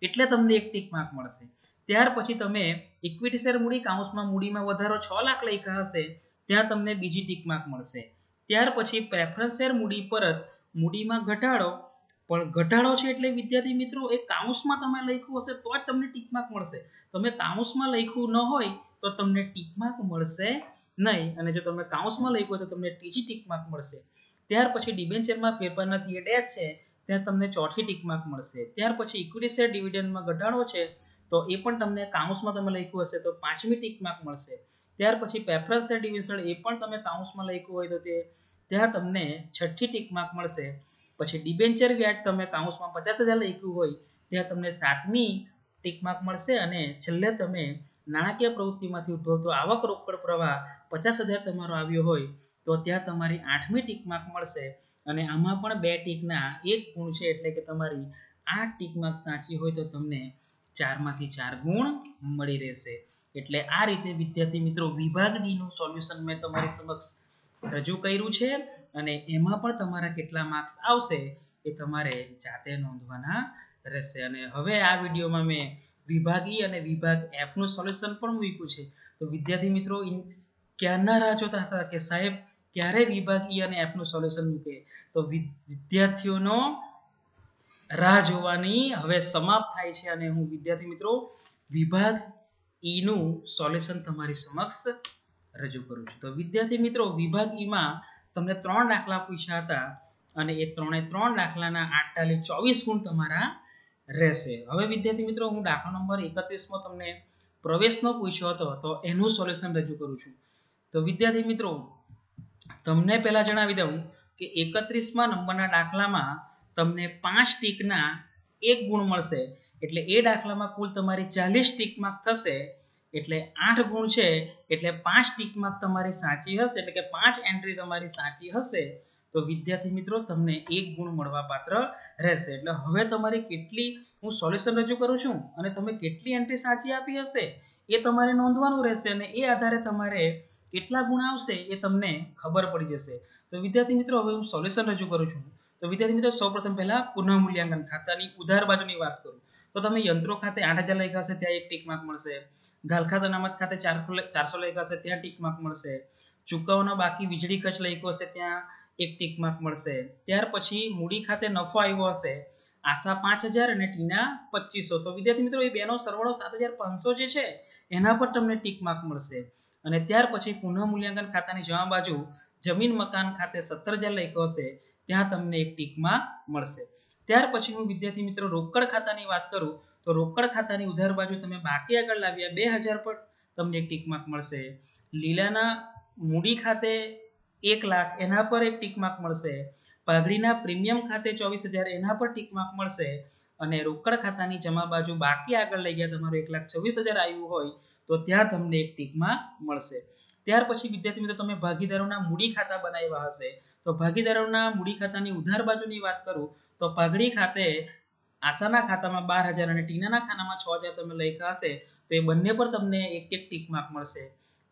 એટલે તમને એક ટીક માર્ક મળશે. ત્યાર પછી તમે ઇક્વિટી શેર મૂડી કાઉન્સમાં મૂડીમાં વધારો 6 લાખ લખ્યા હશે ત્યાં તમને બીજી ટીક માર્ક મળશે. ત્યાર પછી પ્રેફરન્સ શેર મૂડી પરત મૂડીમાં ઘટાડો પણ ઘટાડો છે એટલે વિદ્યાર્થી મિત્રો એ કાઉન્સમાં તમે લખ્યું હશે તો જ તમને ટીક માર્ક મળશે. તમે કાઉન્સમાં લખ્યું ન હોય તો તમને ટીક માર્ક મળશે નહીં અને જો તમે કાઉન્સમાં લખ્યું હોય તો તમને ત્રીજી ટીક માર્ક મળશે. ત્યાર પછી ડિબેન્ચરમાં ફેરફાર નથી એ ડેશ છે ત્યાં તમને ચોથી ટીક માર્ક મળશે. ત્યાર પછી ઇક્વિટી શેર ડિવિડન્ડમાં ઘટાડો છે તો એ પણ તમને કાઉન્સમાં તમે લખ્યું હશે તો પાંચમી ટીક માર્ક મળશે. ત્યાર પછી પ્રેફરન્સ શેર ડિવિડન્ડ એ પણ તમે કાઉન્સમાં લખ્યું હોય તો ત્યાં તમને છઠ્ઠી ટીક માર્ક મળશે. પછી ડિબેન્ચર વ્યાજ તમે કાઉન્સમાં 50,000 લખ્યું હોય ત્યાં તમને સાતમી ટીક માર્ક મળશે અને છેલ્લે તમે નાણાકીય પ્રવૃત્તિમાંથી ઉદ્ભવતો આવક રોકડ પ્રવાહ 50,000 તમારો આવ્યો હોય તો ત્યાં તમારી આઠમી ટીક માર્ક મળશે અને આમાં પણ બે ટીકના એક ગુણ છે એટલે કે તમારી 8 ટીક માર્ક સાચી હોય તો તમને 4 માંથી 4 ગુણ મળી રહેશે. એટલે આ રીતે વિદ્યાર્થી મિત્રો વિભાગ ડી નું સોલ્યુશન મેં તમારી સમક્ષ રજૂ કર્યું છે અને એમાં પણ તમારા કેટલા માર્ક્સ આવશે એ તમારે જાતે નોંધવાના રહેશે. અને હવે આ વિડીયોમાં મેં વિભાગ ઈ અને વિભાગ એફ નું સોલ્યુશન પણ મૂક્યું છે. તો વિદ્યાર્થી મિત્રો ક્યારના રાહ જોતા હતા કે સાહેબ ક્યારે વિભાગ ઈ અને એફ નું સોલ્યુશન મૂકે, તો વિદ્યાર્થીઓનો રાહ જોવાની હવે સમાપ્ત થાય છે અને હું વિદ્યાર્થી મિત્રો વિભાગ ઈ નું સોલ્યુશન તમારી સમક્ષ રજૂ કરું છું. તો વિદ્યાર્થી મિત્રો વિભાગ ઈ માં તમને 3 દાખલા પૂછ્યા હતા અને એ 3 દાખલાના 48 ગુણ તમારા રહેશે. હવે વિદ્યાર્થી મિત્રો હું દાખલા નંબર 31 માં તમને પ્રવેશનો પૂછ્યો હતો તો એનું સોલ્યુશન રજૂ કરું છું. તો વિદ્યાર્થી મિત્રો તમને પહેલા જણાવી દઉં કે 31માં નંબરના દાખલામાં તમને 5 ટીકના 1 ગુણ મળશે એટલે એ દાખલામાં કુલ તમારી 40 ટીક માર્ક થશે એટલે 8 ગુણ છે એટલે 5 ટીક માર્ક તમારી સાચી હશે એટલે કે 5 એન્ટ્રી તમારી સાચી હશે તો વિદ્યાર્થી મિત્રો તમને 1 ગુણ મળવા પાત્ર રહેશે. એટલે હવે તમારી કેટલી હું સોલ્યુશન રજૂ કરું છું અને તમે કેટલી એન્ટ્રી સાચી આપી હશે એ તમારે નોંધવાનું રહેશે અને એ આધારે તમારે કેટલા ગુણ આવશે એ તમને ખબર પડી જશે. તો વિદ્યાર્થી મિત્રો હવે હું સોલ્યુશન રજૂ કરું છું. તો વિદ્યાર્થી મિત્રો સૌપ્રથમ પહેલા પુનઃમૂલ્યાંકન ખાતાની ઉધાર બાજુની વાત કરું તો તમે યંત્રો ખાતે 8000 લખ્યા હશે ત્યાં એક ટીક માર્ક મળશે, ગાલખાત અનામત ખાતે 400 લખ્યા હશે ત્યાં ટીક માર્ક મળશે, ચૂકવવાનો બાકી વીજળી ખર્ચ લખ્યો હશે ત્યાં એક ટીક માર્ક મળશે। ત્યાર પછી મૂડી ખાતે નફો આવ્યો હશે, આશા 5000 અને ટીના 2500, તો વિદ્યાર્થી મિત્રો એ બેનો સરવાળો 7500 જે છે એના પર તમને ટીક માર્ક મળશે। અને ત્યાર પછી પુનઃ મૂલ્યાંકન ખાતાની જમા બાજુ જમીન મકાન ખાતે 17000 લખ્યો હશે ત્યાં તમને એક ટીક માર્ક મળશે। ત્યાર પછી હું વિદ્યાર્થી મિત્રો રોકડ ખાતાની વાત કરું તો રોકડ ખાતાની ઉધાર બાજુ તમે બાકી આગળ લાવ્યા 2000 પર તમને એક ટીક માર્ક મળશે। લીલાના મૂડી ખાતે 1 લાખ એના પર એક ટીક માર્ક મળશે। પાઘડીના પ્રીમિયમ ખાતે 24000 એના પર ટીક માર્ક મળશે। અને રોકડ ખાતાની જમા બાજુ બાકી આગળ લઈ ગયા તમારું 1,26,000 આવ્યું હોય તો ત્યાં તમને એક ટીક માર્ક મળશે। ત્યાર પછી વિદ્યાર્થી મિત્રો તમે ભાગીદારોના મૂડી ખાતા બનાવ્યા હશે તો ભાગીદારોના મૂડી ખાતાની ઉધાર બાજુની વાત કરું તો પાઘડી ખાતે આશાના ખાતામાં 12000 અને ટીનાના ખાતામાં 6000 તમે લખ્યા હશે તો એ બંને પર તમને એક એક ટીક માર્ક મળશે।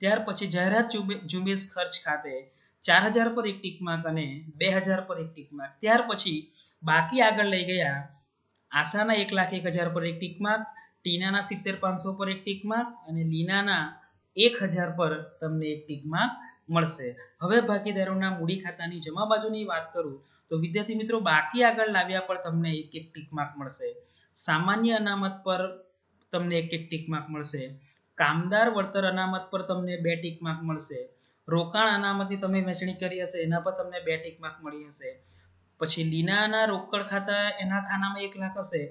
ત્યાર પછી જાહેરાત ઝુંબેશ ખર્ચ ખાતે 4000 પર એક ટીક માર્ક અને 2000 પર એક ટીક માર્ક। ત્યાર પછી બાકી આગળ લઈ ગયા આશાના 1,01,000 પર એક ટીક માર્ક, ટીનાના 70,500 પર એક ટીક માર્ક અને લીનાના 1000 પર તમને એક ટીક માર્ક મળશે। હવે ભાગીદારોના મૂડી ખાતાની જમા બાજુની વાત કરું તો વિદ્યાર્થી મિત્રો બાકી આગળ લાવ્યા પર તમને એક એક ટીક માર્ક મળશે। સામાન્ય અનામત પર તમને એક એક ટીક માર્ક મળશે। કામદાર વળતર અનામત પર તમને 2 ટીક માર્ક મળશે। રોકાણ અનામતની તમે વહેંચણી કરી હશે એના પર તમને 2 ટીક માર્ક મળી હશે। પછી લીનાના રોકડ ખાતા એના ખાનામાં 1 લાખ હશે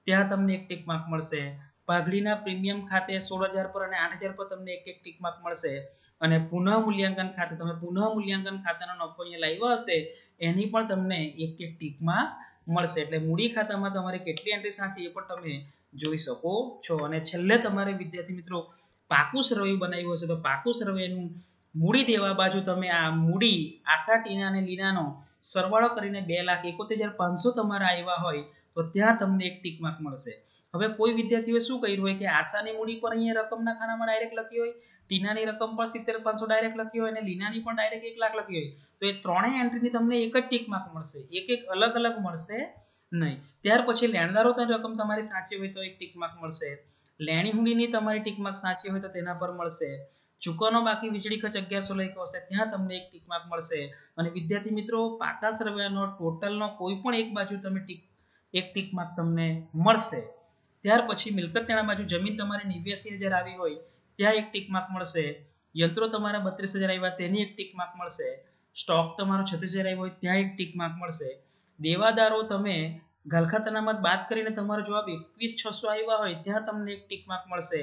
ત્યાં તમને એક ટીક માર્ક મળશે। પાઘડીના પ્રીમિયમ ખાતે 16000 પર અને 8000 પર તમને એક એક ટીક માર્ક મળશે। અને પુનઃ મૂલ્યાંકન ખાતે તમે પુનઃ મૂલ્યાંકન ખાતાનો નફો અહીંયા લાવ્યો હશે એની પણ તમને એક એક ટીક માર્ક મળશે। એટલે મૂડી ખાતામાં તમારે કેટલી એન્ટ્રી સાચી એ પણ તમે જોઈ શકો છો। અને છેલ્લે તમારે વિદ્યાર્થી મિત્રો પાકું સરવૈયું બનાવ્યું હશે તો પાકું સરવૈયાનું મૂડી દેવા બાજુ તમે આ મૂડી આશા ટીના અને લીનાનો સરવાળો કરીને 2,71,500 તમારા આવ્યા હોય તો ત્યાં તમને એક ટીક માર્ક મળશે। હવે કોઈ વિદ્યાર્થીઓએ શું કર્યું હોય કે આશાની મૂડી પર અહીંયા રકમના ખાનામાં ડાયરેક્ટ લખી હોય, ટીનાની રકમ પર 70,500 ડાયરેક્ટ લખી હોય અને લીનાની પણ ડાયરેક્ટ 1 લાખ લખી હોય તો એ ત્રણેય એન્ટ્રીની તમને એક જ ટીક માર્ક મળશે, એક એક અલગ અલગ મળશે નહીં। ત્યાર પછી લેણદારો રકમ તમારી સાચી હોય તો એક ટીક માર્ક મળશે। લેણી હુંડીની તમારી ટીક માર્ક સાચી હોય તો તેના પર મળશે। ચૂકવવાનો બાકી વીજળી ખર્ચ 1100 લખ્યો હશે ત્યાં તમને એક ટીક માર્ક મળશે। અને વિદ્યાર્થી મિત્રો પાકા સરવૈયાનો ટોટલનો કોઈ પણ એક બાજુ તમે એક ટીક માર્ક તમને મળશે। ત્યાર પછી મિલકત તેના બાજુ જમીન તમારી 89,000 આવી હોય ત્યાં એક ટીક માર્ક મળશે। યંત્રો તમારા 32,000 આવ્યા તેની એક ટીક માર્ક મળશે। સ્ટોક તમારો 36,000 આવ્યો હોય ત્યાં એક ટીક માર્ક મળશે। દેવાદારો તમે ગાલખાત અનામત બાદ કરીને તમારો જવાબ 21,600 આવ્યા હોય ત્યાં તમને એક ટીક માર્ક મળશે।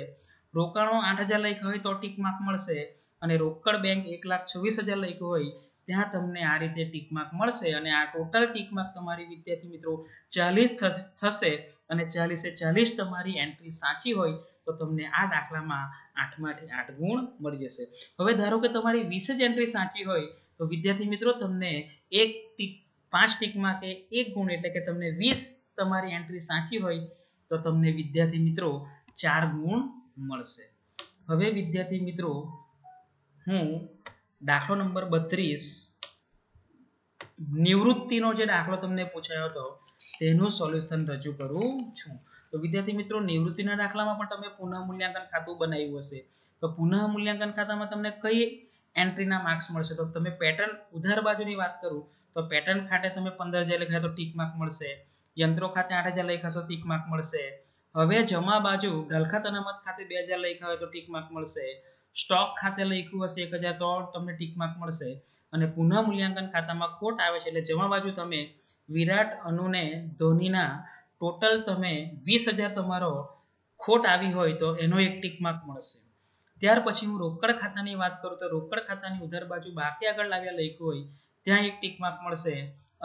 રોકાણો 8,000 લખ્યા હોય તો ટીક માર્ક મળશે। અને રોકડ બેંક 1,26,000 લખ્યું હોય ત્યાં તમને આ રીતે ટીક માર્ક મળશે। અને આ ટોટલ ટીક માર્ક તમારી વિદ્યાર્થી મિત્રો 40 થશે અને 40 તમારી એન્ટ્રી સાચી હોય તો તમને આ દાખલામાં 8 માંથી 8 ગુણ મળી જશે। હવે ધારો કે તમારી 20 જ એન્ટ્રી સાચી હોય તો વિદ્યાર્થી મિત્રો તમને 5 ટીકમાં કે 1 ગુણ એટલે કે તમને 20 તમારી એન્ટ્રી સાચી હોય તો તમને વિદ્યાર્થી મિત્રો 4 ગુણ મળશે। હવે વિદ્યાર્થી મિત્રો હું દાખલો નંબર 32 નિવૃત્તિનો જે દાખલો તમને પૂછાયો હતો તેનું સોલ્યુશન રજૂ કરું છું। તો વિદ્યાર્થી મિત્રો નિવૃત્તિના દાખલામાં પણ તમે પુનઃ મૂલ્યાંકન ખાતું બનાવ્યું હશે તો પુનઃ મૂલ્યાંકન ખાતામાં તમને કઈ એન્ટ્રીના માર્ક્સ મળશે તો તમે પેટર્ન ઉધાર બાજુની વાત કરું તો પેટર્ન ખાતે તમે 15,000 લખ્યા તો ટીક માર્ક મળશે। યંત્રો ખાતે 8,000 લખ્યા તો ટીક માર્ક મળશે। હવે જમા બાજુ ગાલખાત અનામત ખાતે 2,000 લખ્યા હોય તો ટીક માર્ક મળશે। સ્ટોક ખાતે લખ્યું હશે 1,000 તો તમને ટીક માર્ક મળશે। અને પુનઃ મૂલ્યાંકન ખાતામાં ખોટ આવે છે એટલે જમા બાજુ તમે વિરાટ અનુને ધોનીના ટોટલ તમે 20,000 તમારો ખોટ આવી હોય તો એનો એક ટીક માર્ક મળશે। ત્યાર પછી હું રોકડ ખાતાની વાત કરું તો રોકડ ખાતાની ઉધાર બાજુ બાકી આગળ લાવ્યા લખ્યું હોય ત્યાં એક ટીક માર્ક મળશે।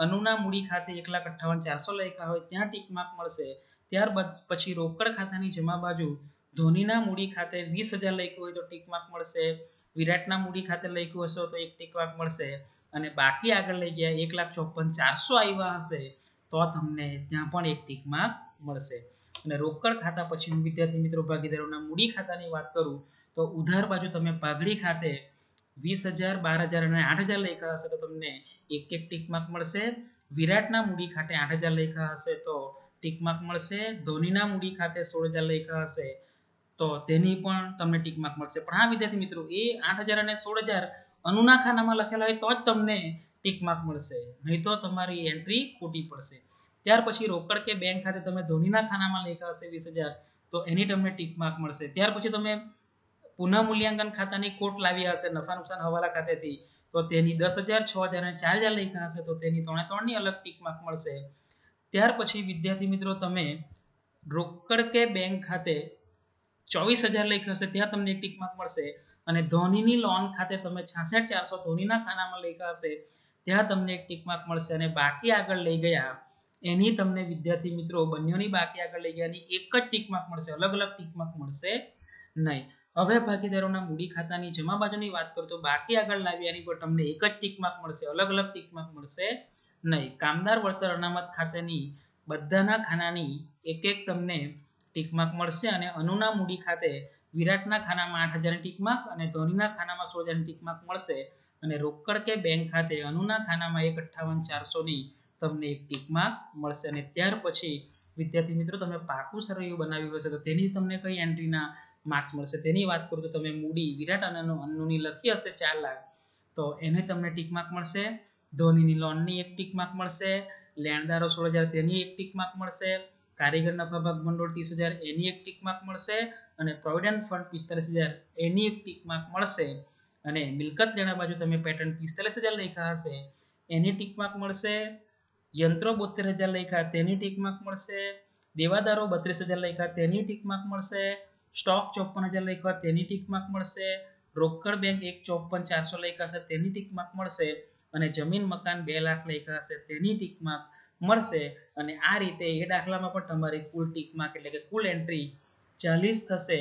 અનુના મૂડી ખાતે 1,58,400 લખ્યા હોય ત્યાં ટીક માર્ક મળશે। ત્યારબાદ પછી રોકડ ખાતાની જમા બાજુ ધોનીના મૂડી ખાતે 20,000 લખ્યું હોય તો ટીક માર્ક મળશે। વિરાટના મૂડી ખાતે લખ્યું હશે તો એક ટીક માર્ક મળશે। અને બાકી આગળ લઈ ગયા 1,54,400 આવ્યા હશે તો તમને ત્યાં પણ એક ટીક માર્ક મળશે। અને રોકડ ખાતા પછી હું વિદ્યાર્થી મિત્રો ભાગીદારોના મૂડી ખાતાની વાત કરું તો ઉધાર બાજુ તમે પાઘડી ખાતે 20,000 12,000 અને 8,000 લખ્યા હશે તો તમને એક એક ટીક માર્ક મળશે। વિરાટના મૂડી ખાતે 8,000 લખ્યા હશે તો ટીક માર્ક મળશે. ધોનીના મૂડી ખાતે 16,000 લખ્યા હશે તો તેની પણ તમને ટીક માર્ક મળશે. પણ હા વિદ્યાર્થી મિત્રો, એ 8,000 અને 16,000 અનુના ખાનામાં લખેલા હોય તો જ તમને ટીક માર્ક મળશે, નહીં તો તમારી એન્ટ્રી ખોટી પડશે. ત્યાર પછી રોકડ કે બેંક ખાતે તમે ધોનીના ખાનામાં લખ્યા હશે 20,000 તો એની તમને ટીક માર્ક મળશે. ત્યાર પછી તમે પુનઃ મૂલ્યાંકન ખાતાની ખોટ લાવ્યા હશે નફા નુકસાન હવાલા ખાતેથી તો તેની 10,000, 6,000 અને 4,000 લખ્યા હશે તો તેની 3 ની અલગ ટીક માર્ક મળશે. ત્યાર પછી વિદ્યાર્થી મિત્રો તમે રોકડ કે બેંક ખાતે 24,000 લખ્યા હશે ત્યાં તમને એક ટીક માર્ક મળશે. અને ધોનીની લોન ખાતે તમે 66,400 ધોનીના ખાનામાં લખ્યા હશે ત્યાં તમને એક ટીક માર્ક મળશે. અને બાકી આગળ લઈ ગયા એની તમને વિદ્યાર્થી મિત્રો બંનેની બાકી આગળ લઈ ગયાની એક જ ટીક માર્ક મળશે, અલગ અલગ ટીક માર્ક મળશે નહીં. હવે ભાગીદારોના મૂડી ખાતાની જમા બાજુની વાત કરું તો બાકી આગળ લાવ્યાની પર તમને એક જ ટીક માર્ક મળશે, અલગ અલગ ટીક માર્ક મળશે નહીં. કામદાર વળતર અનામત ખાતાની બધાના ખાનાની એક એક તમને ટીક માર્ક મળશે. અને અનુના મૂડી ખાતે વિરાટના ખાનામાં 8,000 ટીક માર્ક અને ધોનીના ખાનામાં 16,000 ટીક માર્ક મળશે. અને રોકડ કે બેંક ખાતે અનુના ખાનામાં 1,58,400 ની તમને એક ટીક માર્ક મળશે. અને ત્યાર પછી વિદ્યાર્થી મિત્રો તમે પાકું સરવૈયું બનાવ્યું હશે તો તેની તમને કઈ એન્ટ્રીના માર્ક્સ મળશે તેની વાત કરું તો તમે મૂડી વિરાટ અને અન્નુની લખી હશે 4 લાખ તો એને તમને ટીક માર્ક મળશે. ધોનીની લોનની એક ટીક માર્ક મળશે. લેણદારો 16,000 તેની એક ટીક માર્ક મળશે. કારીગર નફા ભાગ ભંડોળ 30,000 એની એક ટીક માર્ક મળશે. અને પ્રોવિડન્ટ ફંડ 45,000 એની એક ટીક માર્ક મળશે. અને મિલકત લેણા બાજુ તમે પેટર્ન 45,000 લખ્યા હશે એની ટીક માર્ક મળશે. યંત્રો 72,000 લખ્યા તેની ટીક માર્ક મળશે. દેવાદારો 32,000 લખ્યા તેની ટીક માર્ક મળશે. સ્ટોક 54,000 લખ્યા તેની ટીક માર્ક મળશે. રોકડ બેંક 1,54,400 લખ્યા હશે તેની ટીક માર્ક મળશે. અને જમીન મકાન 2 લાખ લખ્યા હશે તેની ટીક માર્ક મળશે. અને આ રીતે એ દાખલામાં પણ તમારી કુલ ટીક માર્ક એટલે કે કુલ એન્ટ્રી 40 થશે.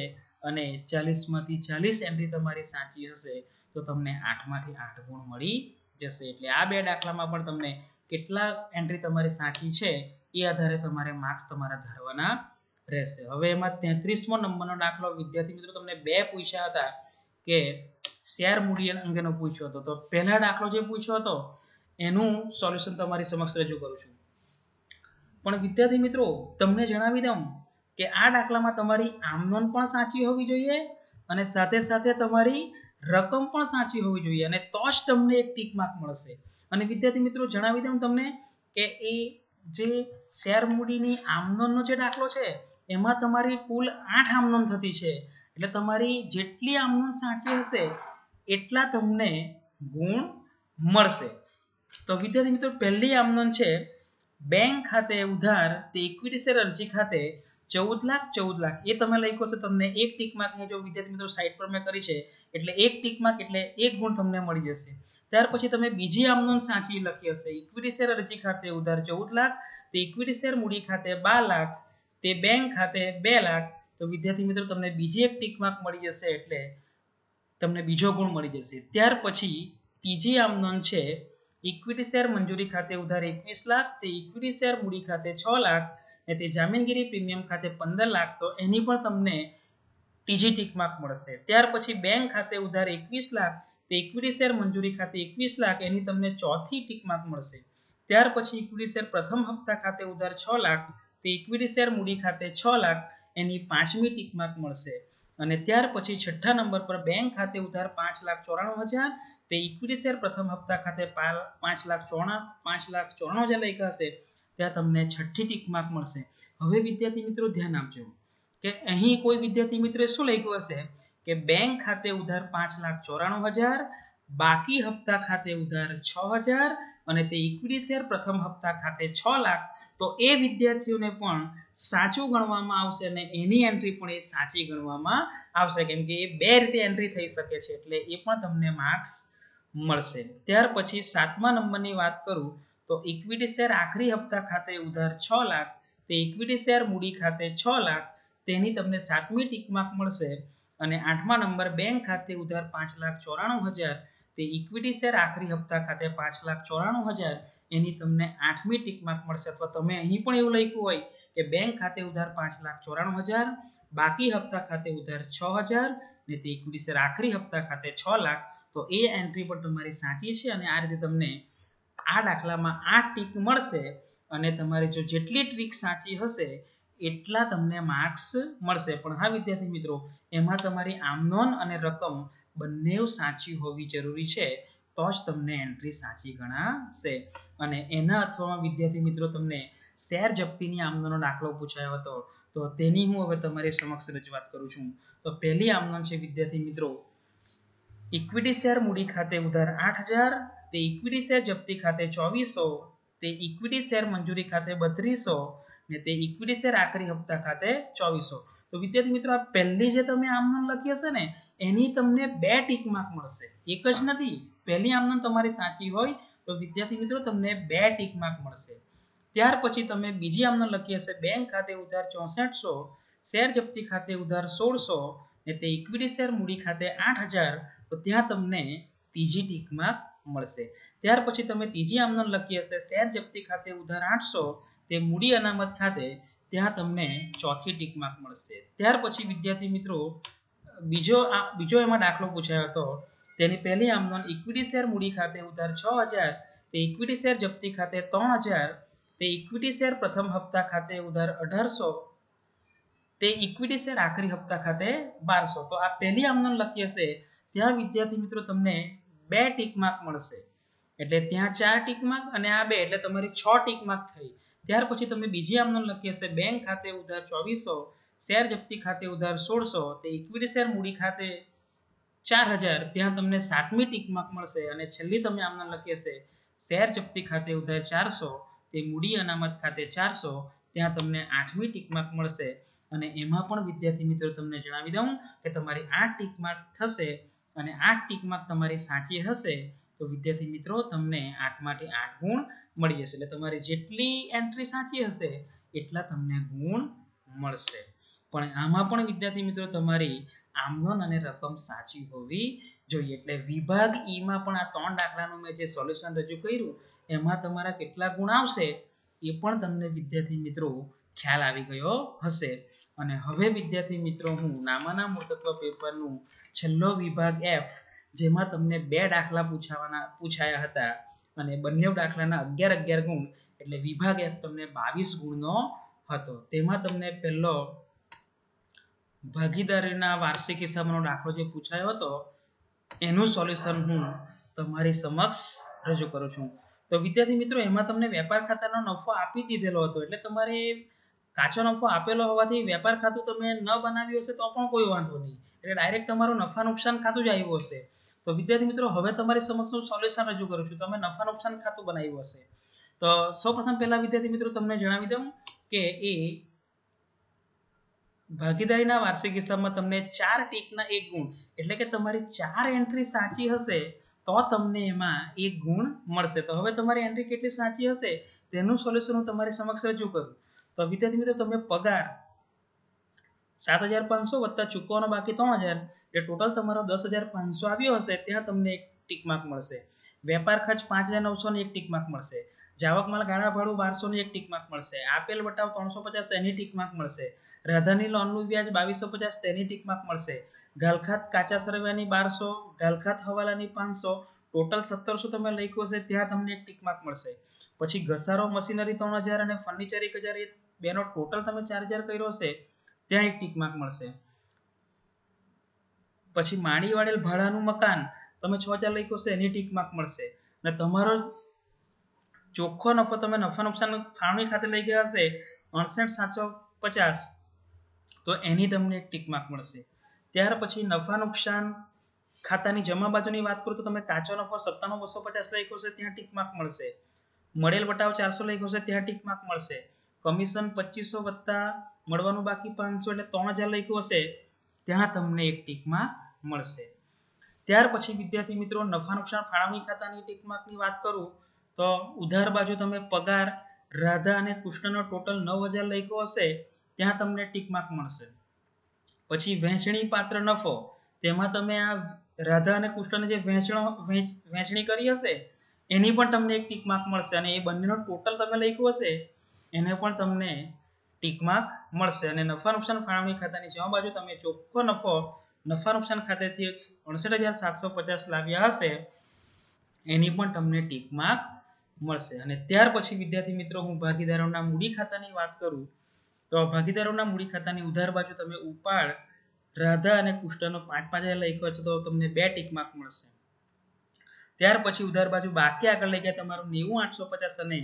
અને 40 માંથી 40 એન્ટ્રી તમારી સાચી હશે તો તમને 8 માંથી 8 ગુણ મળી જશે. એટલે આ બે દાખલામાં પણ તમને કેટલા એન્ટ્રી તમારી સાચી છે એ આધારે તમારે માર્ક્સ તમારા ધારવાના રહેશે. હવે એમાં 33મો નંબરનો દાખલો વિદ્યાર્થી મિત્રો તમને બે પૂછ્યા હતા કે શેર મૂડી અંગેનો પૂછ્યો હતો. તો પહેલા દાખલો જે પૂછ્યો હતો એનું સોલ્યુશન તમારી સમક્ષ રજૂ કરું છું. પણ વિદ્યાર્થી મિત્રો તમને જણાવી દઉં કે આ દાખલામાં તમારી આમ નોંધ પણ સાચી હોવી જોઈએ અને સાથે સાથે તમારી રકમ પણ સાચી હોવી જોઈએ અને તો જ તમને એક ટીક માર્ક મળશે. અને વિદ્યાર્થી મિત્રો જણાવી દઉં તમને કે એ જે શેર મૂડીની આમ નોંધનો જે દાખલો છે એમાં તમારી કુલ 8 આમ નોંધ થતી છે. એટલે તમારી જેટલી આમ નોંધ સાચી હશે એટલા તમને ગુણ મળશે. તો વિદ્યાર્થી મિત્રો પહેલી આમ નોંધ છે બેંક ખાતે ઉધાર તે ઇક્વિટી શેર અરજી ખાતે 14 લાખ એ તમે લખ્યો છે તમને એક ટીક માર્ક જો વિદ્યાર્થી મિત્રો સાઈડ પર મેં કરી છે એટલે એક ટીક માર્ક એટલે એક ગુણ તમને મળી જશે. ત્યાર પછી તમે બીજી આમ નોંધ સાચી લખી હશે ઇક્વિટી શેર અરજી ખાતે ઉધાર 14 લાખ તે ઇક્વિટી શેર મૂડી ખાતે 12 લાખ તે બેંક ખાતે 2 લાખ તો વિદ્યાર્થી મિત્રો તમને બીજી એક ટીક માર્ક મળી જશે એટલે તમને બીજો ગુણ મળી જશે. ત્યાર પછી ત્રીજી આમ નોંધ છે ઇક્વિટી શેર મંજૂરી ખાતે ઉધાર 21 લાખ તે ઇક્વિટી શેર મૂડી ખાતે 6 લાખ ને તે જામીનગીરી પ્રીમિયમ ખાતે 15 લાખ તો એની પણ તમને ત્રીજી ટીક માર્ક મળશે. ત્યાર પછી બેંક ખાતે ઉધાર 21 લાખ તે ઇક્વિટી શેર મંજૂરી ખાતે 21 લાખ એની તમને ચોથી ટીક માર્ક મળશે. ત્યાર પછી ઇક્વિટી શેર પ્રથમ હપ્તા ખાતે ઉધાર 6 લાખ તે ઇક્વિટી શેર મૂડી ખાતે 6 લાખ એની પાંચમી ટીક માર્ક મળશે. અને ત્યાર પછી છઠ્ઠા નંબર પર બેંક ખાતે ઉધાર 5,94,000 તે ઇક્વિટી શેર પ્રથમ હપ્તા ખાતે 5,94,000 લખ્યા હશે ત્યાં તમને છઠ્ઠી ટીક માર્ક મળશે. હવે વિદ્યાર્થી મિત્રો ધ્યાન આપજો કે અહીં કોઈ વિદ્યાર્થી મિત્રે શું લખ્યું હશે કે બેંક ખાતે ઉધાર 5,94,000 બાકી હપ્તા ખાતે ઉધાર 6,000 અને તે ઇક્વિટી શેર પ્રથમ હપ્તા ખાતે 6 લાખ તો એ વિદ્યાર્થીઓને પણ સાચું ગણવામાં આવશે અને એની એન્ટ્રી પણ એ સાચી ગણવામાં આવશે કેમ કે એ બે રીતે એન્ટ્રી થઈ શકે છે એટલે એ પણ તમને માર્ક્સ મળશે. ત્યાર પછી 7મા નંબરની વાત કરું તો ઇક્વિટી શેર આખરી હપ્તા ખાતે ઉધાર 6 લાખ તે ઇક્વિટી શેર મૂડી ખાતે 6 લાખ તેની તમને 7મી ટીક માર્ક મળશે. અને 8મા નંબર બેંક ખાતે ઉધાર 5,94,000 તે ઇક્વિટી શેર આખરી હપ્તા ખાતે 5,94,000 એની તમને 8મી ટીક માર્ક મળશે. અથવા તમે અહીં પણ એવું લખ્યું હોય કે બેંક ખાતે ઉધાર 5,94,000 બાકી હપ્તા ખાતે ઉધાર 6,000 ને તે ઇક્વિટી શેર આખરી હપ્તા ખાતે 6 લાખ તો એ એન્ટ્રી પણ તમારી સાચી છે અને આ રીતે તમને આ દાખલામાં 8 ટીક મળશે અને તમારી જો જેટલી ટ્રીક સાચી હશે એટલા તમને માર્ક્સ મળશે. પણ હા વિદ્યાર્થી મિત્રો, એમાં તમારી આમનોન અને રકમ બંને સાચી હોવી જરૂરી છે, તો જ તમને એન્ટ્રી સાચી ગણાશે. અને એના અથવામાં વિદ્યાર્થી મિત્રો તમને શેર જપ્તીની આમનોનનો દાખલો પૂછાયો હતો, તો તેની હું હવે તમારી સમક્ષ રજૂઆત કરું છું. તો પહેલી આમનોન છે વિદ્યાર્થી મિત્રો, ઇક્વિટી શેર મૂડી ખાતે ઉધાર 8000, તે ઇક્વિટી શેર જપ્તી ખાતે 2400, તે ઇક્વિટી શેર મંજૂરી ખાતે 3200 ને તે ઇક્વિટી શેર આખરી હપ્તા ખાતે 2400. તો વિદ્યાર્થી મિત્રો, આ પહેલી જે તમે આમનોન લખી હશે ને એની તમને 2 ટીક માર્ક મળશે, એક જ નથી. પહેલી આમનોન તમારી સાચી હોય તો વિદ્યાર્થી મિત્રો તમને 2 ટીક માર્ક મળશે. ત્યાર પછી તમે બીજી આમનોન લખી હશે, બેંક ખાતે ઉધાર 6400, શેર જપ્તી ખાતે ઉધાર 1600 ને તે ઇક્વિટી શેર મૂડી ખાતે 8000, તો ત્યાં તમને ત્રીજી ટીક માર્ક મળશે. ત્યાર પછી તમે ત્રીજી આમનોન લખી હશે, શેર જપ્તી ખાતે ઉધાર 800, તે મૂડી અનામત ખાતે, ત્યાં તમને ચોથી ટીક માર્ક મળશે. ત્યાર પછી વિદ્યાર્થી મિત્રો બીજો એમાં દાખલો પૂછાયો હતો, તેની પહેલી આમનોન ઇક્વિટી શેર મૂડી ખાતે ઉધાર 6000, તે ઇક્વિટી શેર જપ્તી ખાતે 3000, તે ઇક્વિટી શેર પ્રથમ હપ્તા ખાતે ઉધાર 1800, તે ઇક્વિટી શેર આખરી હપ્તા ખાતે 1200. તો આ પહેલી આમનોન લખી હશે ત્યાં વિદ્યાર્થી મિત્રો તમને 2 ટીક માર્ક મળશે, એટલે ત્યાં 4 ટીક માર્ક અને આ 2 એટલે તમારી 6 ટીક માર્ક થઈ. ત્યાર પછી તમે બીજી આમનોન લખી હશે, બેંક ખાતે ઉધાર 2400, શેર જપ્તી ખાતે ઉધાર 1600, તે ઇક્વિટી શેર મૂડી ખાતે 4000, ત્યાં તમને 7મી ટીક માર્ક મળશે. અને છેલ્લી તમે આમનોન લખી હશે, શેર જપ્તી ખાતે ઉધાર 400, તે મૂડી અનામત ખાતે 400, ત્યાં તમને 8મી ટીક માર્ક મળશે. અને એમાં પણ વિદ્યાર્થી મિત્રો તમને જણાવી દઉં કે તમારી 8 ટીક માર્ક થશે અને 8 ટીક માર્ક તમારી સાચી હશે તો વિદ્યાર્થી મિત્રો તમને 8 માંથી 8 ગુણ મળી જશે. એટલે તમારી જેટલી એન્ટ્રી સાચી હશે એટલા તમને ગુણ મળશે. પણ આમાં પણ વિદ્યાર્થી મિત્રો તમારી આમનોન અને રકમ સાચી હોવી જોઈએ. એટલે વિભાગ ઈ માં પણ આ 3 દાખલાનું મેં જે સોલ્યુશન રજૂ કર્યું એમાં તમારા કેટલા ગુણ આવશે એ પણ તમને વિદ્યાર્થી મિત્રો ખ્યાલ આવી ગયો હશે. અને હવે વિદ્યાર્થી મિત્રો હું નામાના મૂળતત્વ પેપરનું છેલ્લો વિભાગ F, જેમાં તમને 2 દાખલા પૂછાયા હતા અને બંને દાખલાના 11 ગુણ, એટલે વિભાગ F તમને 22 ગુણનો હતો. તેમાં તમને પહેલો ભાગીદારીના વાર્ષિક હિસાબનો દાખલો જે પૂછાયો હતો એનું સોલ્યુશન હું તમારી સમક્ષ રજૂ કરું છું. તો વિદ્યાર્થી મિત્રો એમાં તમને વેપાર ખાતાનો નફો આપી દીધેલો હતો, એટલે તમારે કાચો નફો આપેલો હોવાથી વેપાર ખાતું તમે ન બનાવ્યું હશે તો પણ કોઈ વાંધો નહીં, એટલે ડાયરેક્ટ તમારું નફા નુકસાન ખાતું જ આવ્યું હશે. તો વિદ્યાર્થી મિત્રો હવે તમારી સમક્ષ હું સોલ્યુશન રજૂ કરું છું. તમે નફા નુકસાન ખાતું બનાવ્યું હશે તો સૌપ્રથમ પહેલા વિદ્યાર્થી મિત્રો તમને જણાવી દઉં કે એ ભાગીદારીના વાર્ષિક હિસાબમાં તમને 4 ટીકના 1 ગુણ, એટલે કે તમારી 4 એન્ટ્રી સાચી હશે તો તમને એમાં 1 ગુણ મળશે. તો હવે તમારી એન્ટ્રી કેટલી સાચી હશે તેનું સોલ્યુશન હું તમારી સમક્ષ રજૂ કરું. તો વિદ્યાર્થી મિત્રો તમે પગાર 7500 વત્તા ચૂકવવાનો બાકી 3000, એટલે ટોટલ તમારો 10500 આવ્યો હશે, ત્યાં તમને 1 ટીક માર્ક મળશે. વેપાર ખર્ચ 5900 ને 1 ટીક માર્ક મળશે. જાવક માલ ગાળા ભાડું 1200 ને 1 ટીક માર્ક મળશે. આપેલ વટાવ 350 એની ટીક માર્ક મળશે. રાધાની લોનનું વ્યાજ 2250 તેની ટીક માર્ક મળશે. ગાલખાત કાચા સરવૈયાની 1200, ગાલખાત હવાલાની 500, ટોટલ 1700 તમે લખ્યું હશે ત્યાં તમને 1 ટીક માર્ક મળશે. પછી ઘસારો મશીનરી 3000 અને ફર્નિચર 1000, એ બેનો ટોટલ તમે 4000 કર્યો હશે ત્યાં 1 ટીક માર્ક મળશે. પછી માણી વાળેલ ભાડાનું મકાન તમે 6000 લખ્યું હશે એની ટીક માર્ક મળશે. અને તમારો ચોખ્ખો નફો તમે નફા નુકસાન ફાળવણી ખાતે લઈ ગયા હશે 68750, તો એની તમને 1 ટીક માર્ક મળશે. ત્યાર પછી નફા નુકસાન ખાતાની જમા બાજુની વાત કરું તો તમે કાચો નફો 97250 લખ્યો હશે ત્યાં ટીક માર્ક મળશે. મળેલ વટાવ 400 લખ્યો હશે ત્યાં ટીક માર્ક મળશે. કમિશન 2500 વત્તા મળવાનું બાકી 500 એટલે 3000 લખ્યું હશે ત્યાં તમને 1 ટીક માર્ક મળશે. ત્યાર પછી વિદ્યાર્થી મિત્રો નફા નુકસાન ફાળવણી ખાતાની ટીક માર્કની વાત કરું તો ઉધાર બાજુ તમે પગાર રાધા અને કૃષ્ણનો ટોટલ 9000 લખ્યો હશે ત્યાં તમને ટીક માર્ક મળશે. પછી વહેંચણી પાત્ર નફો, તેમાં તમે આ રાધા અને કૃષ્ણને જે વહેંચણી કરી હશે એની પણ તમને 1 ટીક માર્ક મળશે. અને એ બંનેનો ટોટલ તમે લખ્યું હશે એને પણ તમને ટીક માર્ક મળશે. અને નફા નુકસાન ફાળવણી ખાતાની જમા બાજુ તમે ચોખ્ખો નફો નફા નુકસાન ખાતેથી 69750 લાવ્યા હશે એની પણ તમને ટીક માર્ક મળશે। અને ત્યાર પછી વિદ્યાર્થી મિત્રો હું ભાગીદારોના મૂડી ખાતાની વાત કરું તો ભાગીદારોના મૂડી ખાતાની ઉધાર બાજુ તમે ઉપાડ, રાધા અને કુષ્ટનો 5,000 લખ્યો છે તો તમને 2 ટીક માર્ક મળશે। ત્યાર પછી ઉધાર બાજુ બાકી આગળ લઈ ગયા તમારું 90,850 અને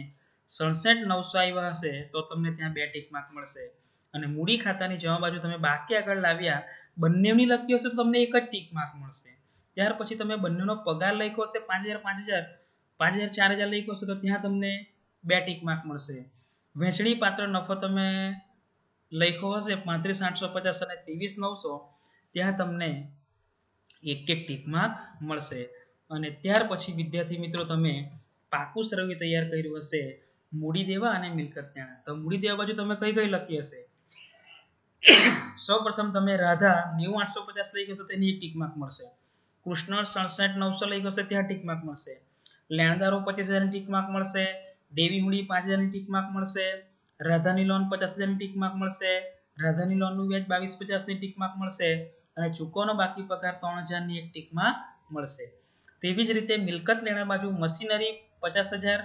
67,900 આવ્યા હશે તો તમને ત્યાં 2 ટીક માર્ક મળશે। અને મૂડી ખાતાની જમા બાજુ તમે બાકી આગળ લાવ્યા બંનેની લખી હશે તો તમને 1 જ ટીક માર્ક મળશે। ત્યાર પછી તમે બંનેનો પગાર લખ્યો હશે 5,000 4,000 લખ્યો હશે તો ત્યાં તમને 2 ટીક માર્ક મળશે। વહેંચણી પાત્ર નફો તમે લખ્યો હશે 35,850 અને 23,900 ત્યાં તમને 1 ટીક માર્ક મળશે। અને ત્યાર પછી વિદ્યાર્થી મિત્રો તમે પાકું સરવૈયું તૈયાર કર્યું હશે મૂડી દેવા અને મિલકત નાણાં। તો મૂડી દેવા બાજુ તમે કઈ લખી હશે? સૌપ્રથમ તમે રાધા 90,850 લઈ ગયો તો તેની 1 ટીક માર્ક મળશે। કૃષ્ણ 67,900 લઈ ગયો છે ત્યાં ટીક માર્ક મળશે। લેણદારો 25,000 ની ટીક માર્ક મળશે। દેવી મૂડી 5,000 ની ટીક માર્ક મળશે। રાધાની લોન 50,000 ની ટીક માર્ક મળશે। રાધાની લોનનું વ્યાજ 22,50 ની ટીક માર્ક મળશે અને ચૂકવવાનો બાકી પગાર 3,000 ની 1 ટીક માર્ક મળશે। તેવી જ રીતે મિલકત લેણા બાજુ મશીનરી 50,000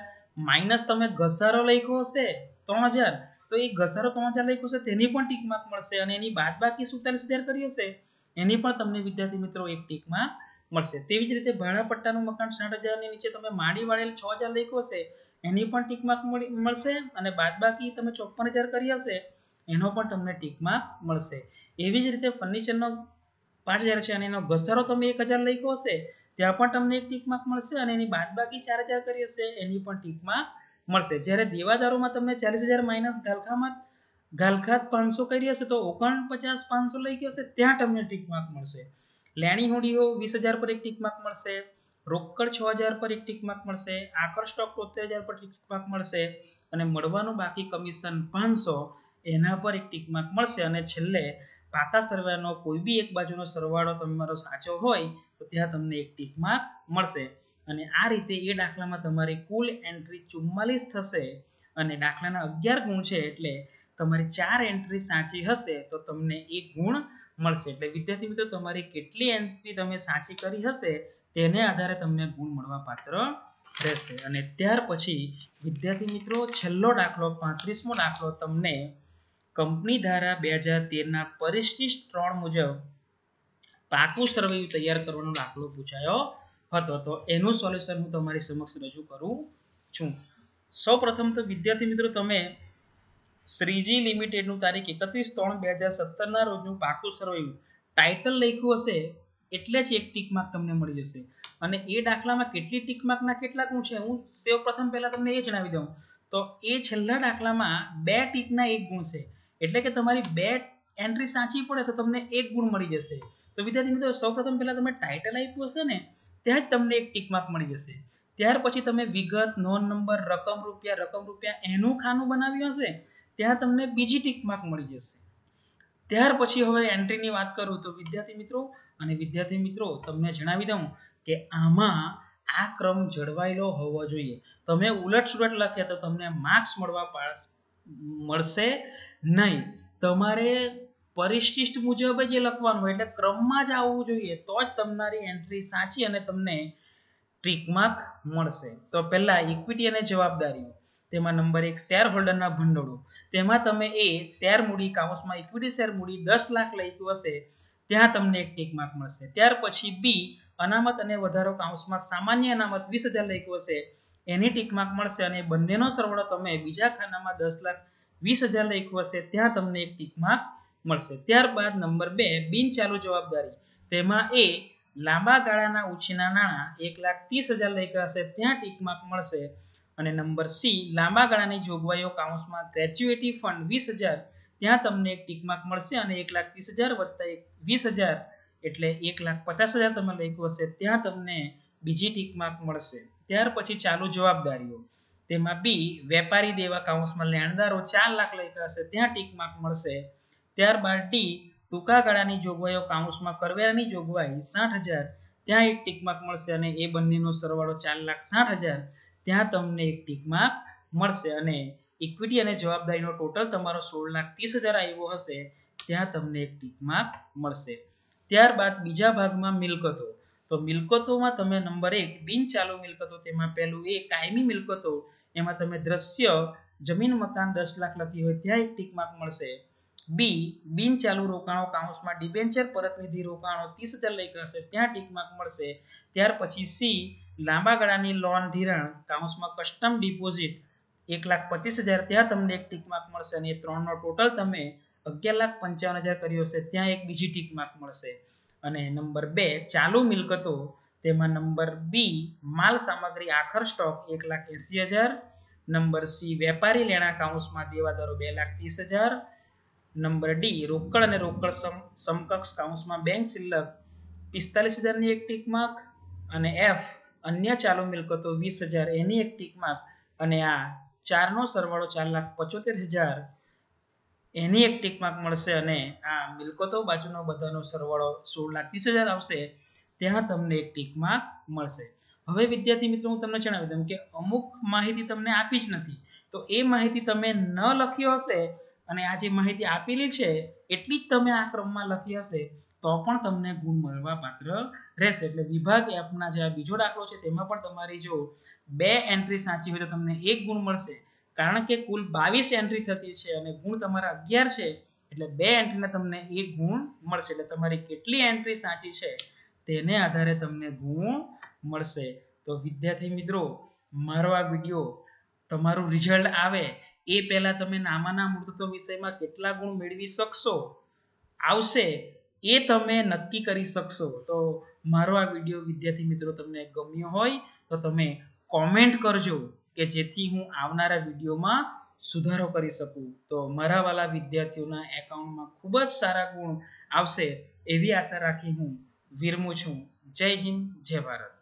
માઈનસ તમે ઘસારો લખ્યો હશે 3,000 તો એ ઘસારો 3,000 લખ્યો હશે તેની પણ ટીક માર્ક મળશે અને એની બાદબાકી 47,000 કરી હશે એની પણ તમને વિદ્યાર્થી મિત્રો 1 ટીક માર્ક મળશે। તેવી જ રીતે ભાડા પટ્ટાનું મકાન 60,000 ની નીચે તમે માડી વાળેલ 6,000 લખ્યો હશે એની પણ ટીક માર્ક મળશે અને બાદબાકી તમે 54,000 કરી હશે એનો પણ તમને ટીક માર્ક મળશે। એવી જ રીતે ફર્નિચરનો 5,000 છે અને એનો ઘસારો તમે 1,000 લખ્યો હશે ત્યાં પણ તમને 1 ટીક માર્ક મળશે અને એની બાદબાકી 4,000 કરી હશે એની પણ ટીક માર્ક મળશે। જ્યારે દેવાદારોમાં તમને 40,000 માઈનસ ગાલખાત 500 કરી હશે તો 49,500 લઈ ગયો હશે ત્યાં તમને ટીક માર્ક મળશે। લેણી હુંડીઓ 20,000 પર 1 ટીક માર્ક મળશે। રોકડ 6,000 પર 1 ટીક માર્ક મળશે। આકર સ્ટોક 73,000 પર 1 ટીક માર્ક મળશે અને મળવાનું બાકી કમિશન 500 એના પર 1 ટીક માર્ક મળશે। અને છેલ્લે પાકા સરવાળાનો કોઈ બી એક બાજુનો સરવાળો તમારો સાચો હોય તો ત્યાં તમને 1 ટીક માર્ક મળશે। અને આ રીતે એ દાખલામાં તમારી કુલ એન્ટ્રી 44 થશે અને દાખલાના 11 ગુણ છે એટલે તમારી 4 એન્ટ્રી સાચી હશે તો તમને 1 ગુણ મળશે। એટલે વિદ્યાર્થી મિત્રો તમારી કેટલી એન્ટ્રી તમે સાચી કરી હશે તેને આધારે તમને ગુણ મળવા પાત્ર રહેશે। અને ત્યાર પછી વિદ્યાર્થી મિત્રો છેલ્લો દાખલો 35મો દાખલો તમને કંપની ધારા 2013 ના પરિશિષ્ટ 3 મુજબ પાકું સરવૈયું તૈયાર કરવાનો દાખલો પૂછાયો હતો તો એનું સોલ્યુશન હું તમારી સમક્ષ રજૂ કરું છું। સૌપ્રથમ તો વિદ્યાર્થી મિત્રો તમે શ્રીજી લિમિટેડ નું તારીખ 31/3/2017 ના રોજનું પાકું સરવૈયું ટાઇટલ લખ્યું હશે એટલે જ 1 ટીક માર્ક તમને મળી જશે। અને એ દાખલામાં કેટલી ટીક માર્કના કેટલા ગુણ છે હું સૌપ્રથમ પહેલા તમને એ જણાવી દઉં તો એ છેલ્લા દાખલામાં 2 ટીકના 1 ગુણ છે એટલે કે તમારી 2 એન્ટ્રી સાચી પડે તો તમને 1 ગુણ મળી જશે। તો વિદ્યાર્થી મિત્રો સૌપ્રથમ પહેલા તમે ટાઇટલ આપ્યું હશે ને ત્યાં જ તમને 1 ટીક માર્ક મળી જશે। ત્યાર પછી તમે વિગત, નોંધ નંબર, રકમ રૂપિયા એનું ખાનું બનાવ્યું હશે ત્યાં તમને બીજી ટીક માર્ક મળી જશે। ત્યાર પછી હવે એન્ટ્રીની વાત કરું તો વિદ્યાર્થી મિત્રો તમને જણાવી દઉં કે આમાં આ ક્રમ જળવાયેલો હોવો જોઈએ। તમે ઉલટ-સુલટ લખ્યા તો તમને માર્ક્સ મળશે નહીં। તમારે પરિશિષ્ટ મુજબ જ લખવાનું હોય એટલે ક્રમમાં જ આવવું જોઈએ તો જ તમારી એન્ટ્રી સાચી અને તમને ટીક માર્ક મળશે। તો પહેલા ઇક્વિટી અને જવાબદારીઓ તેમાં નંબર 1 શેર હોલ્ડરના ભંડોળો તેમાં તમે એ શેર મૂડી કાઉન્સમાં ઇક્વિટી શેર મૂડી 10 લાખ લખ્યું હશે ત્યાં તમને 1 ટીક માર્ક મળશે। ત્યાર પછી બી અનામત અને વધારો કાઉન્સમાં સામાન્ય અનામત 20,000 લખ્યું હશે એની ટીક માર્ક મળશે અને બંનેનો સરવાળો તમે બીજા ખાનામાં 10,20,000 લખ્યું હશે ત્યાં તમને 1 ટીક માર્ક મળશે। ત્યારબાદ નંબર 2 બિનચાલુ જવાબદારી તેમાં એ લાંબા ગાળાના ઉછીના નાણાં 1,30,000 લખ્યા હશે ત્યાં ટીક માર્ક મળશે। અને નંબર સી લાંબા ગાળાની જોગવાઈઓ કાઉન્સમાં ગ્રેચ્યુઇટી ફંડ 20,000 ત્યાં તમને 1 ટીક માર્ક મળશે અને 1,30,000 વત્તા 20,000 એટલે 1,50,000 તમે લખ્યું હશે ત્યાં તમને બીજી ટીક માર્ક મળશે। ત્યાર પછી ચાલુ જવાબદારીઓ તેમાં બી વેપારી દેવા કાઉન્સમાં લેણદારો 4 લાખ લખ્યા હશે ત્યાં ટીક માર્ક મળશે। ત્યારબાદ ડી ટૂંકા ગાળાની જોગવાઈઓ કાઉન્સમાં કરવેરાની જોગવાઈ 60,000 ત્યાં 1 ટીક માર્ક મળશે અને એ બંનેનો સરવાળો 4,60,000 ત્યાં તમને 1 ટીક માર્ક મળશે। અને ઇક્વિટી અને જવાબદારીનો ટોટલ તમારો 16,30,000 આવ્યો હશે ત્યાં તમને 1 ટીક માર્ક મળશે। ત્યારબાદ બીજા ભાગમાં મિલકતો તો મિલકતોમાં તમે નંબર 1 બિન ચાલુ મિલકતો, તેમાં પહેલું એ કાયમી મિલકતો, એમાં તમે દ્રશ્ય જમીન મકાન 10 લાખ લખી હોય ત્યાં એક ટીક માર્ક મળશે. બી બિન ચાલુ રોકાણો કાઉન્સમાં ડિબેન્ચર પરતનિધિ રોકાણો 30,000 લઈ હશે ત્યાં ટીક માર્ક મળશે. ત્યાર પછી સી લાંબા ગાળાની લોન ધિરાણ કાઉન્સમાં કસ્ટમ ડિપોઝિટ 1,25,000 ત્યાં તમને એક ટીક માર્ક મળશે અને એ ત્રણનો ટોટલ તમે 11,55,000 કર્યો હશે ત્યાં એક બીજી ટીક માર્ક મળશે. અને નંબર 2 ચાલુ મિલકતો, તેમાં નંબર બી માલ સામગ્રી આખર સ્ટોક 1,80,000, નંબર સી વેપારી લેણા કાઉન્સમાં દેવાદારો 2,30,000, નંબર ડી રોકડ અને રોકડ સમકક્ષ કાઉન્સમાં બેંક શિલ્લક 45,000 ની એક ટીક માર્ક, અને એફ અન્ય ચાલુ મિલકતો 20,000 એની એક ટીક માર્ક, અને આ ચારનો સરવાળો 4,75,000 એની એક ટીક માર્ક મળશે. અને આ મિલકતો બાજુનો બધાનો સરવાળો 16,30,000 આવશે ત્યાં તમને એક ટીક માર્ક મળશે. હવે વિદ્યાર્થી મિત્રો હું તમને જણાવી દઉં કે અમુક માહિતી તમને આપી જ નથી, તો એ માહિતી તમે ન લખ્યો હશે અને આ જે માહિતી આપેલી છે એટલી જ તમે આ ક્રમમાં લખી હશે તો પણ તમને ગુણ મળવા પાત્ર રહેશે. એટલે વિભાગ એફના જે આ બીજો દાખલો છે તેમાં પણ તમારી જો 2 એન્ટ્રી સાચી હોય તો તમને 1 ગુણ મળશે, કારણ કે કુલ 22 એન્ટ્રી થતી છે અને ગુણ તમારા 11 છે એટલે 2 એન્ટ્રીના તમને 1 ગુણ મળશે. એટલે તમારી કેટલી એન્ટ્રી સાચી છે તેને આધારે તમને ગુણ મળશે. તો વિદ્યાર્થી મિત્રો મારો આ વિડિયો તમારું રિઝલ્ટ આવે એ પહેલા તમે નામાના મૂળતત્વ વિષયમાં કેટલા ગુણ મેળવી શકશો આવશે એ તમે નક્કી કરી શકશો. તો મારો આ વિડિયો વિદ્યાર્થી મિત્રો તમને ગમ્યો હોય તો તમે કોમેન્ટ કરજો કે જેથી હું આવનારા વિડીયોમાં સુધારો કરી શકું. તો મારા વાલા વિદ્યાર્થીઓના એકાઉન્ટમાં ખૂબ જ સારા ગુણ આવશે એવી આશા રાખી હું વિરમું છું. જય હિન્દ, જય ભારત.